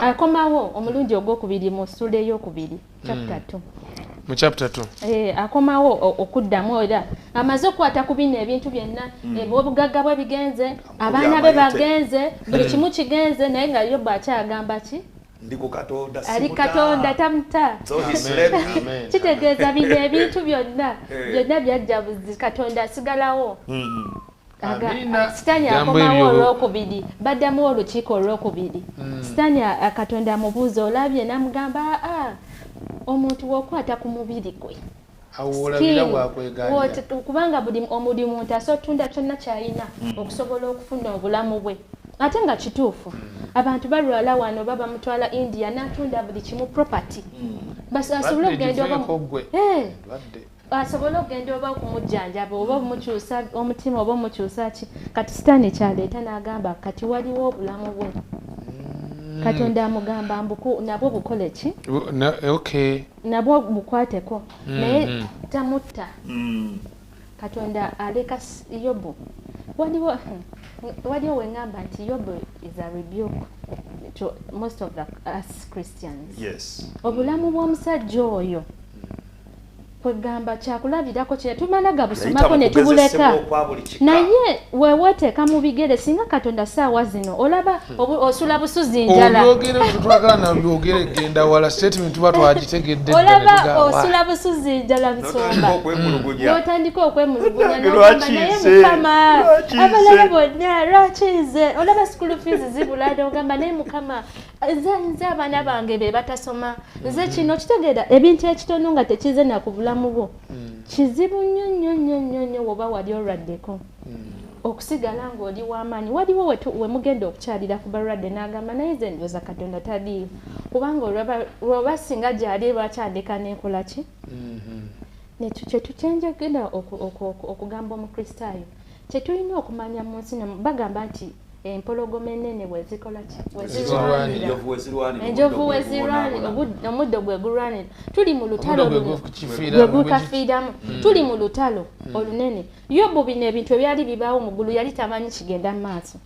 akomawo omulundi ogwokubiri mu ssula eyokubiri chapter 2 mu chapter 2 akomawo okuddamu era amaze okukwata ku bino ebintu byonna obugagga bwe bigenze abaana be bagenze buli kimu kigenze naye nga Yobu akyagamba ki ali Katonda tamuta kitegeeza bino ebintu byonna byajja buzi Katonda asigalawo Sitani akomawo olwokubiri baddamu olukiiko olwokubiri Sitani Katonda amubuuza olabye namugamba omuntu wokwata ku mubiri gwe kubanga buli muntu asotunda kyonna kyalina okusobola okufuna obulamu bwe ate nga kituufu abantu balwala wano baba mutwala India natunda buli kimu property asobole okugenda oba okumujjanjaba oba omukyusa omutima oba omukyusa ki kati Sitani kyaleeta n'agamba kati waliwo obulamu bwe Katonda amugamba nabwo bukole ki nabwo bukwateko naye tamutta Katonda aleka Yobu waliwo wengamba nti Yobu is a rebuke to most of us Christians. Yes. Obulamu bw'omusajja oyo kwegamba kyakulabirako kye tumalaga busomako ne tubuleka naye weweteeka mu bigere singa Katonda saawa zino olaba osula busuzi njala olaba osula busuzi njala bisomba n'otandika okwemulugunya n'ogamba naye Mukama abalala bonna lwakize olaba school fees zibula n'ogamba naye Mukama nze abaana bange be batasoma nze kino kitegeera ebintu ekitono nga tekize nakubulamu bwo kizibu nnyo woba wali olwaddeko okusigala ng'oli w'amaanyi waliwo we mugenda okukyalira ku balwadde n'agamba naye ze ndowooza Katonda taliiyo kubanga olwaba singa gyali lwakyandika n'enkola ki kye tukyenjagenda okugamba omukristaayo kye tulina okumanya mu nsi bagamba nti empologoma ennene wezikola ki enjovu wezirwanira omuddo gwe gulwanira tuli mu lutalo gwe gukafiiramu tuli mu lutalo olunene Yobu bino ebintu ebyali bibaawo mu ggulu yali tamanyi kigenda mu maaso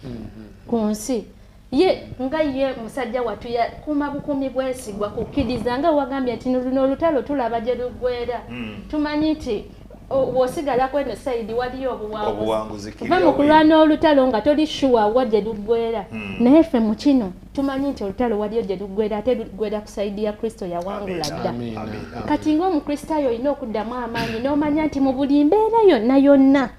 ku nsi ye nga ye musajja watu yakuma bukumi bwesigwa kukkiriza nga wagambye nti luno olutalo tulaba gye luggwera tumanyi nti wosigala kweno saidi waliyo obuwanguzi kuva mu kulwana olutalo nga toli shuwa wa gye luggwera naye ffe mu kino tumanyi nti olutalo waliyo gye luggwera ate luggwera ku saidi ya Kristo yawangula dda kati ng'omukristaayo olina okuddamu amaanyi n'omanya nti mu buli mbeera yonna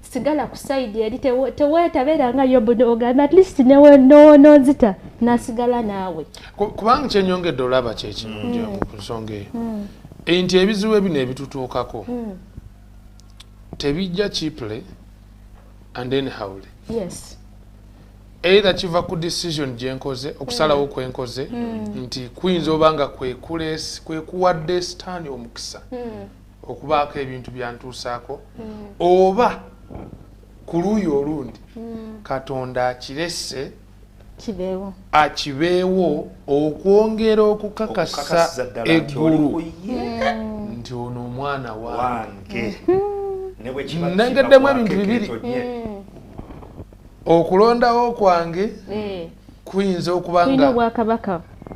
sigala ku saidi eri teweetabeera nga Yobu n'ogamba at least nonzita nasigala naawe kubanga kyenyongedde olaba kyekirungi ku nsonga eyo enti ebizibu ebino ebitutuukako tebijja cheaply and anyhowly either kiva ku decision gyenkoze okusalawo kwenkoze nti kuyinza obanga kwekuwadde Sitaani omukisa okubaako ebintu byantuusaako oba ku luuyi olundi Katonda akirese akibeewo okwongera okukakasa eggulu nti ono omwana wange nengeddemu ebintu bibiri okulondawo kwange kuyinza okuba nga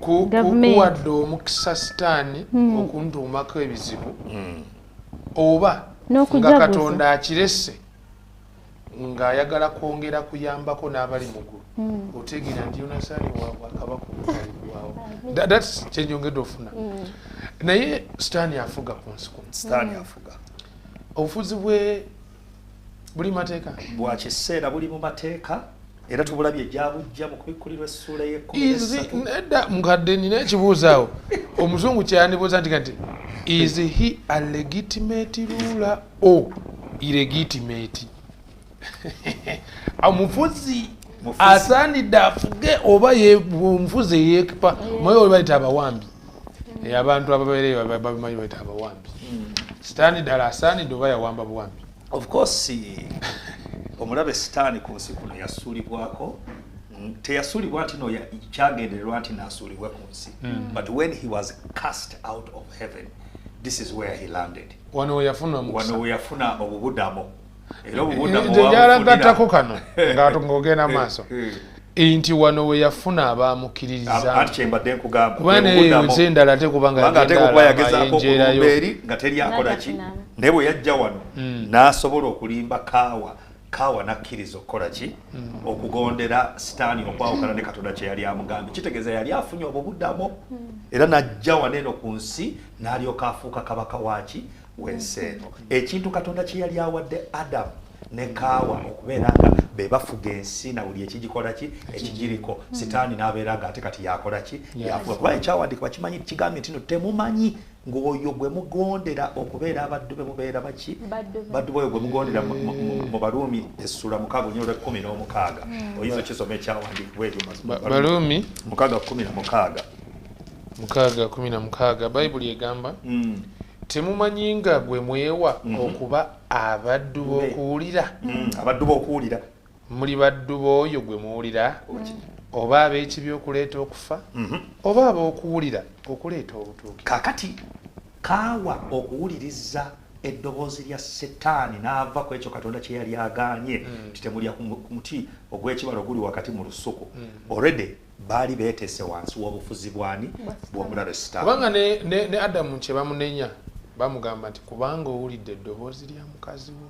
kuwadde omukisa Sitaani okuntuumako ebizibu oba nga Katonda akirese ng'ayagala kwongera kuyambako n'abali mu ggulu otegeera nti Yonasaani wakabaka okutwalibwawo that's kyenyongedde ofuna naye Sitaani afuga ku nsi kuno Sitaani afuga obufuzi bwe buli mateeka bwa kiseera buli mu mateeka era tubulabye gyabujja mu kubikkulirwa essuula y'ekumi nedda mukadde nina ekibuuzaawo omuzungu kyandibuuza nti is he a legitimate ruler or illegitimate omufuzi asaanidde afuge oba omufuzi yeekipa mwayo oli bayita abawambi abantu ababeereyo babimanyi bayita abawambi Sitaani ddala asaanidde oba yawamba buwambi of course omulabe Sitaani ku nsi kuno yasuulibwako teyasuulibwa nti no kyagendererwa nti naasuulibwa ku nsi but when he was cast out of heaven this is where he landed. Wano we yafuna obubudamo. Era obubudamo njalagatako kano ng'atongogenda maaso. Inti wano we yafuna abamukiririza. Antichembadde nkugamba. Kubanga nzendala ate kubanga yagezaako okubeeri nga teri akola ki. Naye bwe yajja wano n'asobola okulimba kaawa nakkiriza okukola ki okugondera sitaani okwawukana ne Katonda kye yali amugambye. Kitegeeza yali afunye obubudamo era n'ajja wano eno ku nsi n'alyoka afuuka kabaka waaki w'ensi eno. Ekintu Katonda kye yali awadde Adamu ne kaawa okubeera nga be bafuga ensi na buli ekigikola ki ekigiriko, sitaani n'abeera nga ate kati yakola ki yafuga. Kuba ekyawandiikibwa kimanyi kigambye nti no temumanyi ng'oyo gwe mugondera okubeera abaddu be mubeera baki baddu boyo gwe mugondera mu Baluumi essula 6:16 oyinza okisoma ekyawandiikibwa ebyo Baluumi 6:16 Bayibuli egamba temumanyi nga gwe mwewa okuba abaddu b'okuwulira muli baddu b'oyo gwe muwulira oba ab'ekibi okuleeta okufa oba ab'okuwulira okuleeta obutuuki. Kakati kaawa okuwuliriza eddoboozi lya Setaani n'ava ku ekyo Katonda kye yali agaanye nti temulya ku muti ogw'ekibala oguli wakati mu lusuku. Already baali beeteese wansi w'obufuzi bwani bw'omulabe Setaani. Kubanga ne Adamu kye bamunenya bamugamba nti kubanga owulidde eddoboozi lya mukazi wo.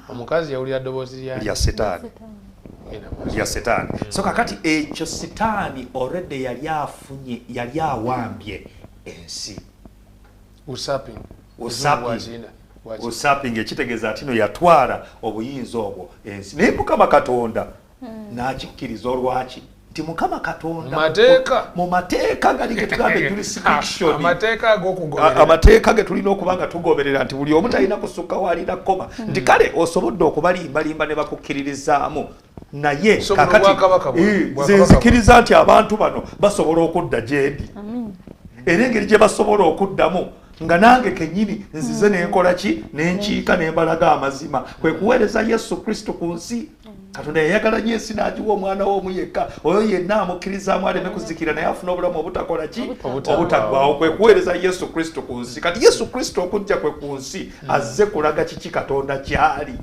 Omukazi yawulira eddoboozi lya Setaani. So kakati ekyo Setaani already yali awambye ensi. Usurping ekitegeeza ati no yatwala obuyinza obwo ensi. Naye Mukama Katonda n'akikkiriza olwaki nti Mukama Katonda mu mateeka gali ge tugambe jurisdiction amateeka ge tulina okuba nga tugoberera nti buli omu talina kusukka waalina kkoma nti kale osobodde okubalimbalimba ne bakukkiririzaamu naye kakati nze nzikiriza nti abantu bano basobola okudda gyendi era engeri gye basobola okuddamu nga nange kennyini nzize nenkola ki nenkiika nembalaga amazima kwe kuweereza Yesu Kristo ku nsi. Katonda yayagala nnyo ensi n'agiwa omwana we omu yekka oyo yenna amukkirizaamu aleme kuzikira naye afuna obulamu obutakola ki obutaggwaawo kwe kuweereza Yesu Kristo ku nsi. Kati Yesu Kristo okujja kwe ku nsi azze kulaga kiki Katonda kyali.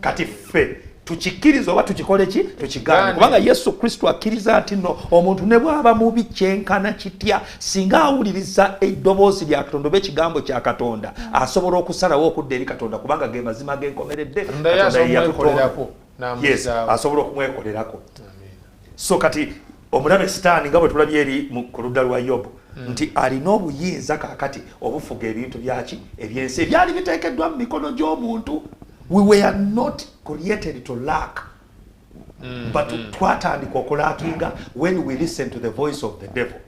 Kati ffe tukikkiriza oba tukikole ki tukigaane kubanga Yesu Kristo akkiriza nti no omuntu ne bw'aba mubi kyenkana kitya singa awuliriza eddoboozi lya Katonda oba ekigambo kya Katonda asobola okusalawo okudda eri Katonda kubanga ge mazima genkomeredde Yes, asobola okumwekolerako. So kati omulabe Setaani nga bwe tulabye eri ku ludda lwa Yobu nti alina obuyinza kakati obufuga ebintu byaki ebyensi ebyali biteekeddwa mu mikono gy'omuntu. We were not created to lack, but twatandika okulaakinga when we listen to the voice of the devil.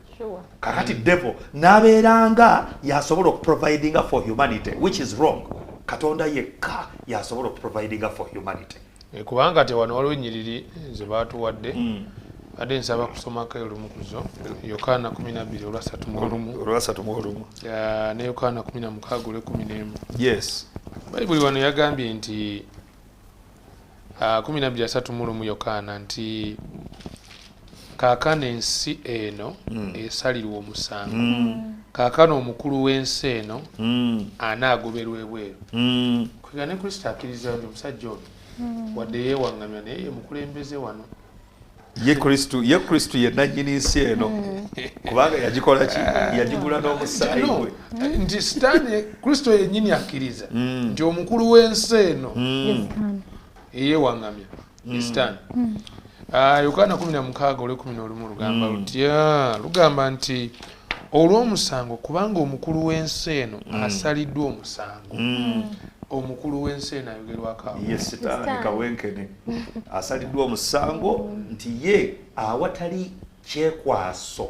Kakati devil n'abeeranga yasobola okuprovidinga for humanity, which is wrong. Katonda yekka yasobola okuprovidinga for humanity. Kubanga te wano waliwo ennyiriri ze baatuwadde ate nsaba kusomako olumukuzo Yokaana 12:3 ne Yokaana 16:11. Yes. Bayibuli wano yagambye nti 12:3 Yokaana nti kaakano ensi eno esalirwa omusango kaakano omukulu w'ensi eno anaagoberwa ebweru. Kwega ne Kristo akkiriza nti omusajja ono wadde yeewaŋŋamya naye ye mukulembeze wano. Ye Kristo ye nannyini nsi eno kubanga yagikola ki yagigula n'omusaayi gwe. Nti Setaani Kristo yennyini akkiriza nti omukulu w'ensi eno yeewaŋŋamya Setaani. Yokaana 16:11 lugamba nti olw'omusango kubanga omukulu w'ensi eno asaliddwa omusango. Omukulu w'ensi eno ayogerwako awo. Ye Setaani kawenkene asaliddwa omusango nti ye awatali kyekwaso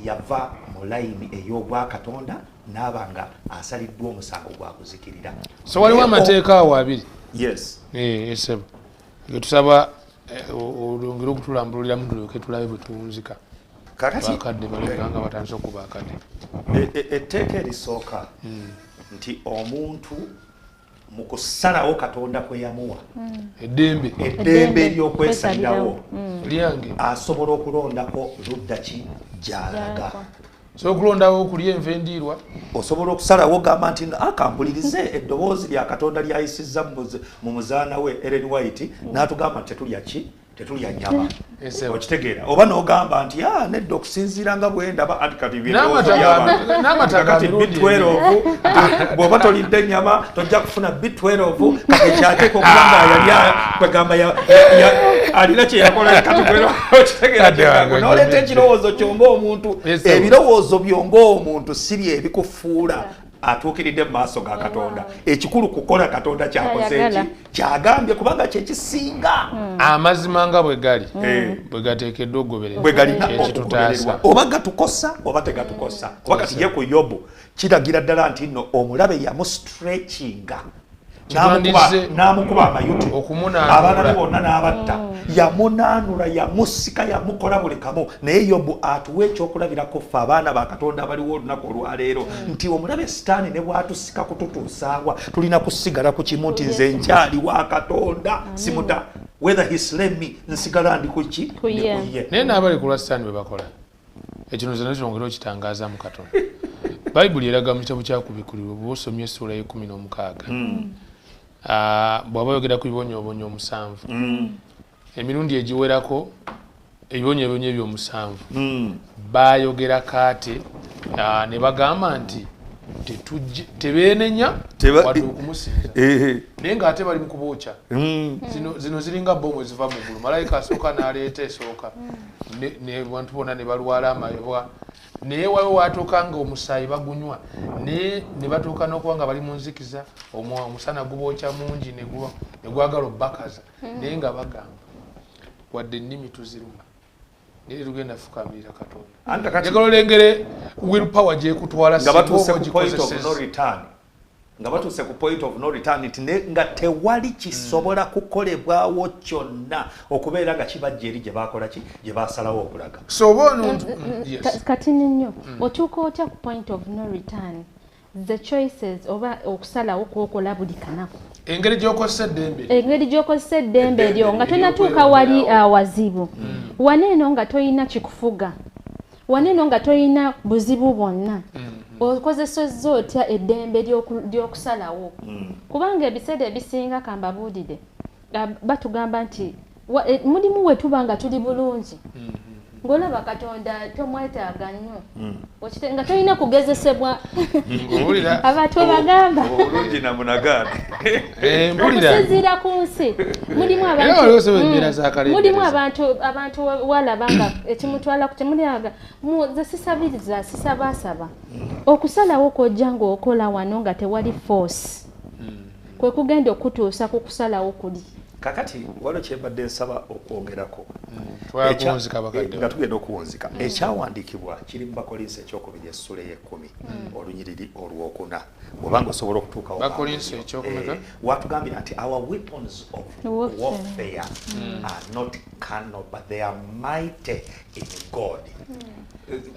yava mu layini ey'obwakatonda n'aba nga asaliddwa omusango gwa kuzikirira. So waliwo amateeka awo abiri. Yes. Esebo tusaba olwongera okutulambuliramu tulyoke tulabe bwe tuwunzika. Kakati bakadde balekanga batandise okuba akadde. Etteeka erisooka nti omuntu mu kusalawo Katonda kwe yamuwa eddembe ery'okwesalirawo lyange asobola okulondako ludda ki gy'alaga. so kulondawo okulya enva endiirwa osobola okusalawo ogamba nti akampulirize eddoboozi lya katonda lyayisizza mu muzaana we Ellen White n'atugamba nti tetulya nyama okitegeera oba n'ogamba nti nedda okusinziira nga bwendaba antikati bw'oba tolidde nyama tojja kufuna B12 kati kyateeka okubanga yali kwegamba alina kyeyakola kati okitegeera n'oleeta ekirowoozo kyo ng'omuntu ebirowoozo byo ng'omuntu siri ebikufuula atuukiridde mu maaso ga Katonda ekikulu kukola Katonda kyakoze eki kyagambye kubanga kyekisinga amazima nga bwe gali bwe gateekeddwa okugobererwa bwe galina okugobererwa oba gatukosa oba tegatukosa kuba kati ye ku Yobu kiragira ddala nti nno omulabe yamustretchinga n'amukuba amayute abaana be bonna n'abatta yamunaanula yamusika yamukola buli kamu naye Yobu atuwa ekyokulabirako ffe abaana ba Katonda abaliwo olunaku olwaleero nti omulabe Sitaani ne bw'atusika kututuusaawa tulina kusigala ku kimu nti nze nkyali wa Katonda simuta whether he slay me nsigala ndi kuki naye n'abali ku lwa Sitaani bwe bakola ekino zonna kirongera okitangaaza mu Katonda Bayibuli eraga mu kitabo kyakubikulirwa bwe osomye essula y'e16 bw'aba yogera ku bibonyoobonyo 7 emirundi egiwerako ebibonyoobonyo ebyo 7 bayogera kaate ne bagamba nti tebeenenya wadde okumusinza naye ng'ate bali mu kubookya zino ziringa bomu eziva mu ggulu malayika asooka n'aleeta esooka ne bantu bonna ne balwala amayobwa naye waliwo watuuka nga omusaayi bagunywa ne batuuka n'okuba nga bali mu nzikiza omusana gubookya mungi ne gwagala obbakaza naye nga bagamba wadde ennimi tuziruma naye tugenda fukamirira Katonda njagala olengere willpower gyekutwala nga batuuse ku point of no return nti nga tewali kisobola kukolebwawo kyonna okubeera nga kibajja eri gye bakola ki gye basalawo okulaga kati nnyo otuuka otya ku point of no return the choices oba okusalawo kwokola buli kanaku engeri gy'okozesa eddembe eryo nga tonatuuka wali wazibu waneeno nga toyina kikufuga waneeno nga toyina buzibu bwonna okozesezza otya eddembe ly'okusalawo kubanga ebiseera ebisinga kambabuulire batugamba nti mulimu we tuba nga tuli bulungi ng'olaba Katonda tomwetaaga nnyo nga tolina kugezesebwa abantu bagamba okusinziira ku nsi mulimu abantu walaba nga ekimutwala kutemulyaga ze sisabiriza sisabaasaba okusalawo kwojja ng'okola wano nga tewali force kwe kugenda okutuusa ku kusalawo kuli kakati waliwo kyembadde nsaba okwogerako nga tugenda okuwunzika ekyawandiikibwa kiri mu Bakolinso ekyokubiri essula y'e10 olunyiriri olwokuna obanga osobola okutuukawo watugambira nti our weapons of warfare are not carnal but they are mighty in God.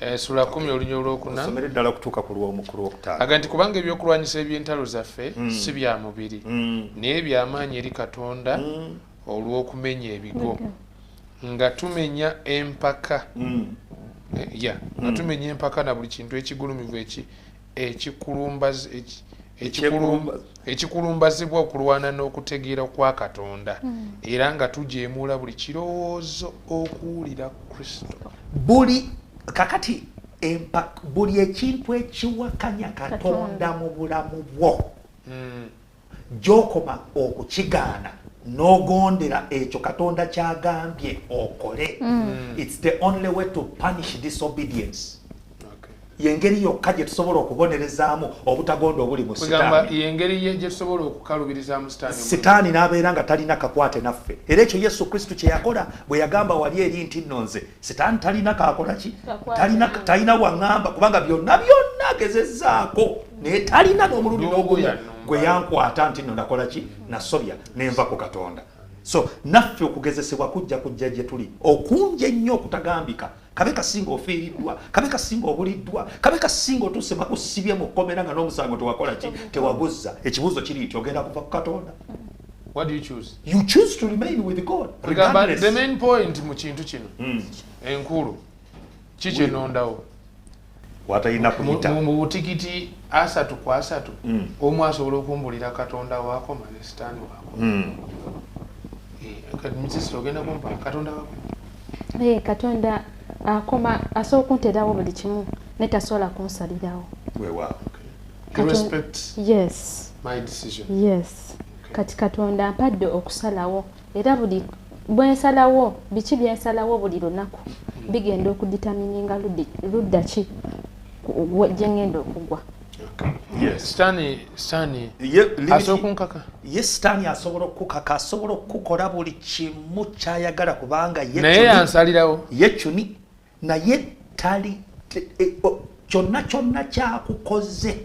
Essula 10 olunyiriri olwokuna somera ddala okutuuka ku lwokutaano aga nti kubanga ebyokulwanyisa eby'entalo zaffe si bya mubiri naye by'amaanyi eri Katonda olw'okumenya ebigo nga tumenya empaka nga tumenya empaka na buli kintu ekigulumivu ekikulumbazibwa okulwana n'okutegeera kwa Katonda era nga tujeemula buli kirowoozo okuwulira Kristo kakati buli ekintu ekiwakanya Katonda mu bulamu bwo gy'okoma okukigaana n'ogondera ekyo Katonda kyagambye okole it's the only way to punish disobedience yengeri yokka gye tusobola okubonerezaamu obutagonda obuli mu yengeri gye tusobola okukalubirizamu Sitaani n'abeera nga talina kakwate naffe era ekyo Yesu Kristo kye yakola bwe yagamba wali eri nti nno nze Sitaani talina kakola ki talina waŋŋamba kubanga byonna agezezzaako naye talina n'omulundi n'ogumu gwe yankwata nti nno nakola ki nasobya nenva ku Katonda so naffe okugezesebwa kujja gye tuli okunje ennyo okutagambika kabe kasinga ofiiriddwa kabe kasinga obuliddwa kabe kasinga otuuse bakusibye mu kkomera nga n'omusango tewakola ki tewaguzza ekibuuzo kiri nti ogenda kuva ku Katonda. What do you choose? You choose to remain with God. The main point mu kintu kino enkulu kiki enondawo watalina kuyita mu butikiti 3 ku 3 omu asobola okumbulira katonda waako mane sitaani waako muzisi ogenda kumpa katonda waako katonda akoma asobola okunterawo buli kimu netasobola kunsalirawo weewaawo respect yes my decision yes kati katonda ampadde okusalawo era buli bwensalawo biki byensalawo buli lunaku bigenda okuditamininga ludda ki gyengenda okugwa sitaani asobola okukaka asobola okukola buli kimu kyayagala kubanga naye yansalirawo yekyuni naye tali kyonna kyonna kyakukoze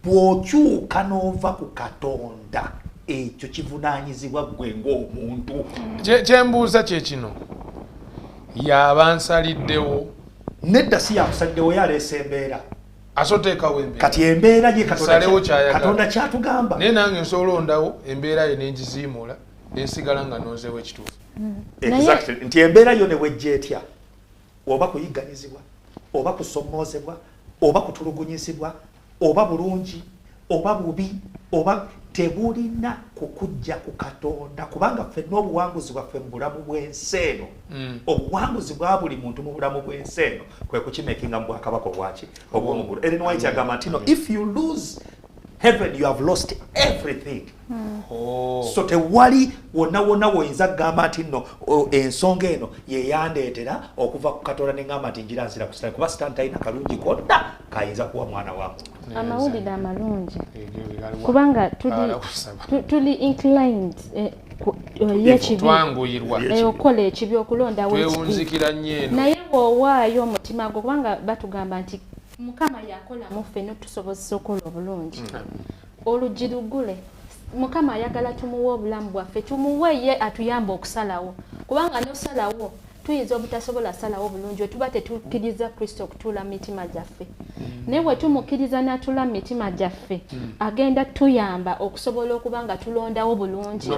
bw'okyuka n'ova ku katonda ekyo kivunaanyizibwa ggwe ng'omuntu kyembuuza kyekino yabansaliddewo nedda si yakusaliddewo yaleesa embeera asoteekawo embeera kati embeera ye katonda kyatugamba naye nange nsobola ondawo embeera ye nengiziimula nensigala nga nonzeewo ekituufu exactly nti embeera yo ne wejja etya oba kuyigganyizibwa oba kusomoozebwa oba kutulugunyizibwa oba bulungi oba bubi oba tebulina kukujja ku katonda kubanga ffenna obuwanguzi bwaffe mu bulamu bw'ensi eno obuwanguzi bwa buli muntu mu bulamu bw'ensi eno kwe kukimekinga mu bwakabaka obwaki obw'omugulu Ellen White agamba nti no if you lose heaven you have lost everything so tewali wonna wonna woyinza kugamba nti nno ensonga eno yeyandeetera okuva ku katonda ne ngamba nti njira nzira kusitani kuba sitani talina kalungi konna kayinza kuwa mwana wamu amawulire amalungi kubanga tuli inclined okola ekibi okulondawo naye bw'owaayo omutima gwo kubanga batugamba nti Mukama yakola muffe n'otusobozesa okukola obulungi oluggi luggule Mukama ayagala tumuwe obulamu bwaffe tumuwe ye atuyamba okusalawo kubanga n'osalawo tuyinza obutasobola salawo bulungi tuba tetukkiriza Kristo okutuula mu mitima gyaffe naye bwe tumukkiriza n'atuula mu mitima gyaffe agenda tuyamba okusobola okuba nga tulondawo bulungi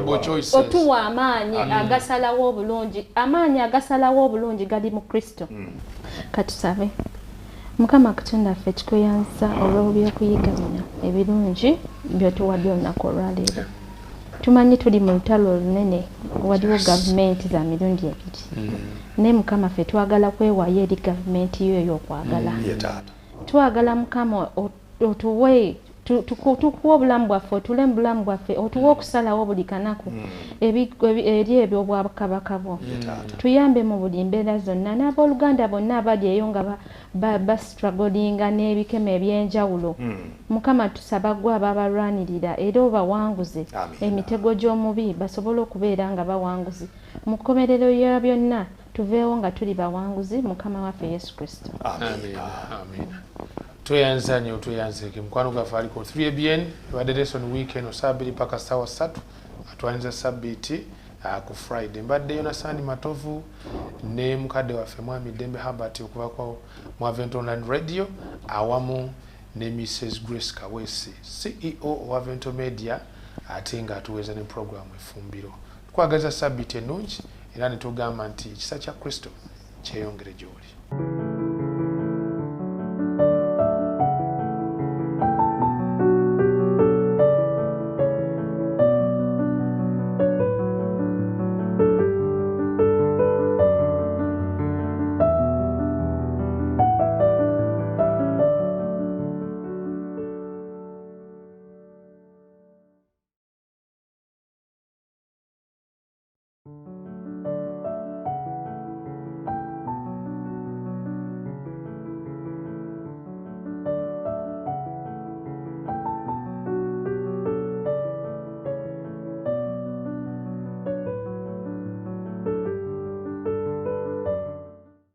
otuwa amaanyi agasalawo obulungi amaanyi agasalawo obulungi gali mu Kristo katusabe Mukama Katonda ffe tukuyanza olw'ebyokuyiga bino ebirungi by'otuwadde olunaku olwaleero tumanyi tuli mu lutalo olunene waliwo gavumenti za mirundi ebiri naye Mukama ffe twagala kwewaayo eri gavumenti yo ey'okwagala twagala Mukama otuwe tukuwa obulamu bwaffe otule mu bulamu bwaffe otuwe okusalawo buli kanaku eri ebyo obwakabaka bwo tuyambe mu buli mbeera zonna n'abooluganda bonna abali eyo nga bastrugglinga n'ebikemo ebyenjawulo Mukama tusaba gwe ababalwanirira era obawanguze emitego gy'omubi basobole okubeera nga bawanguzi mu kkomerero ya byonna tuveewo nga tuli bawanguzi Mukama waffe Yesu Kristo tweyanza nnyo tweyanzeke mukwano gaffe aliko 3ABN ebadde lesson weekend osabiri paka sawa 3 atwaniza sabbiiti ku Friday mbadde Yonasani Matovu ne mukadde waffe Mwami Dembe Herbert okuva kwa mu Advent Online Radio awamu ne Mrs. Grace Kawesi CEO wa Advent Media ate nga atuweza ne program efumbiro tukwagaza sabbiiti ennungi era ne tugamba nti ekisa kya Kristo kyeyongere gy'oli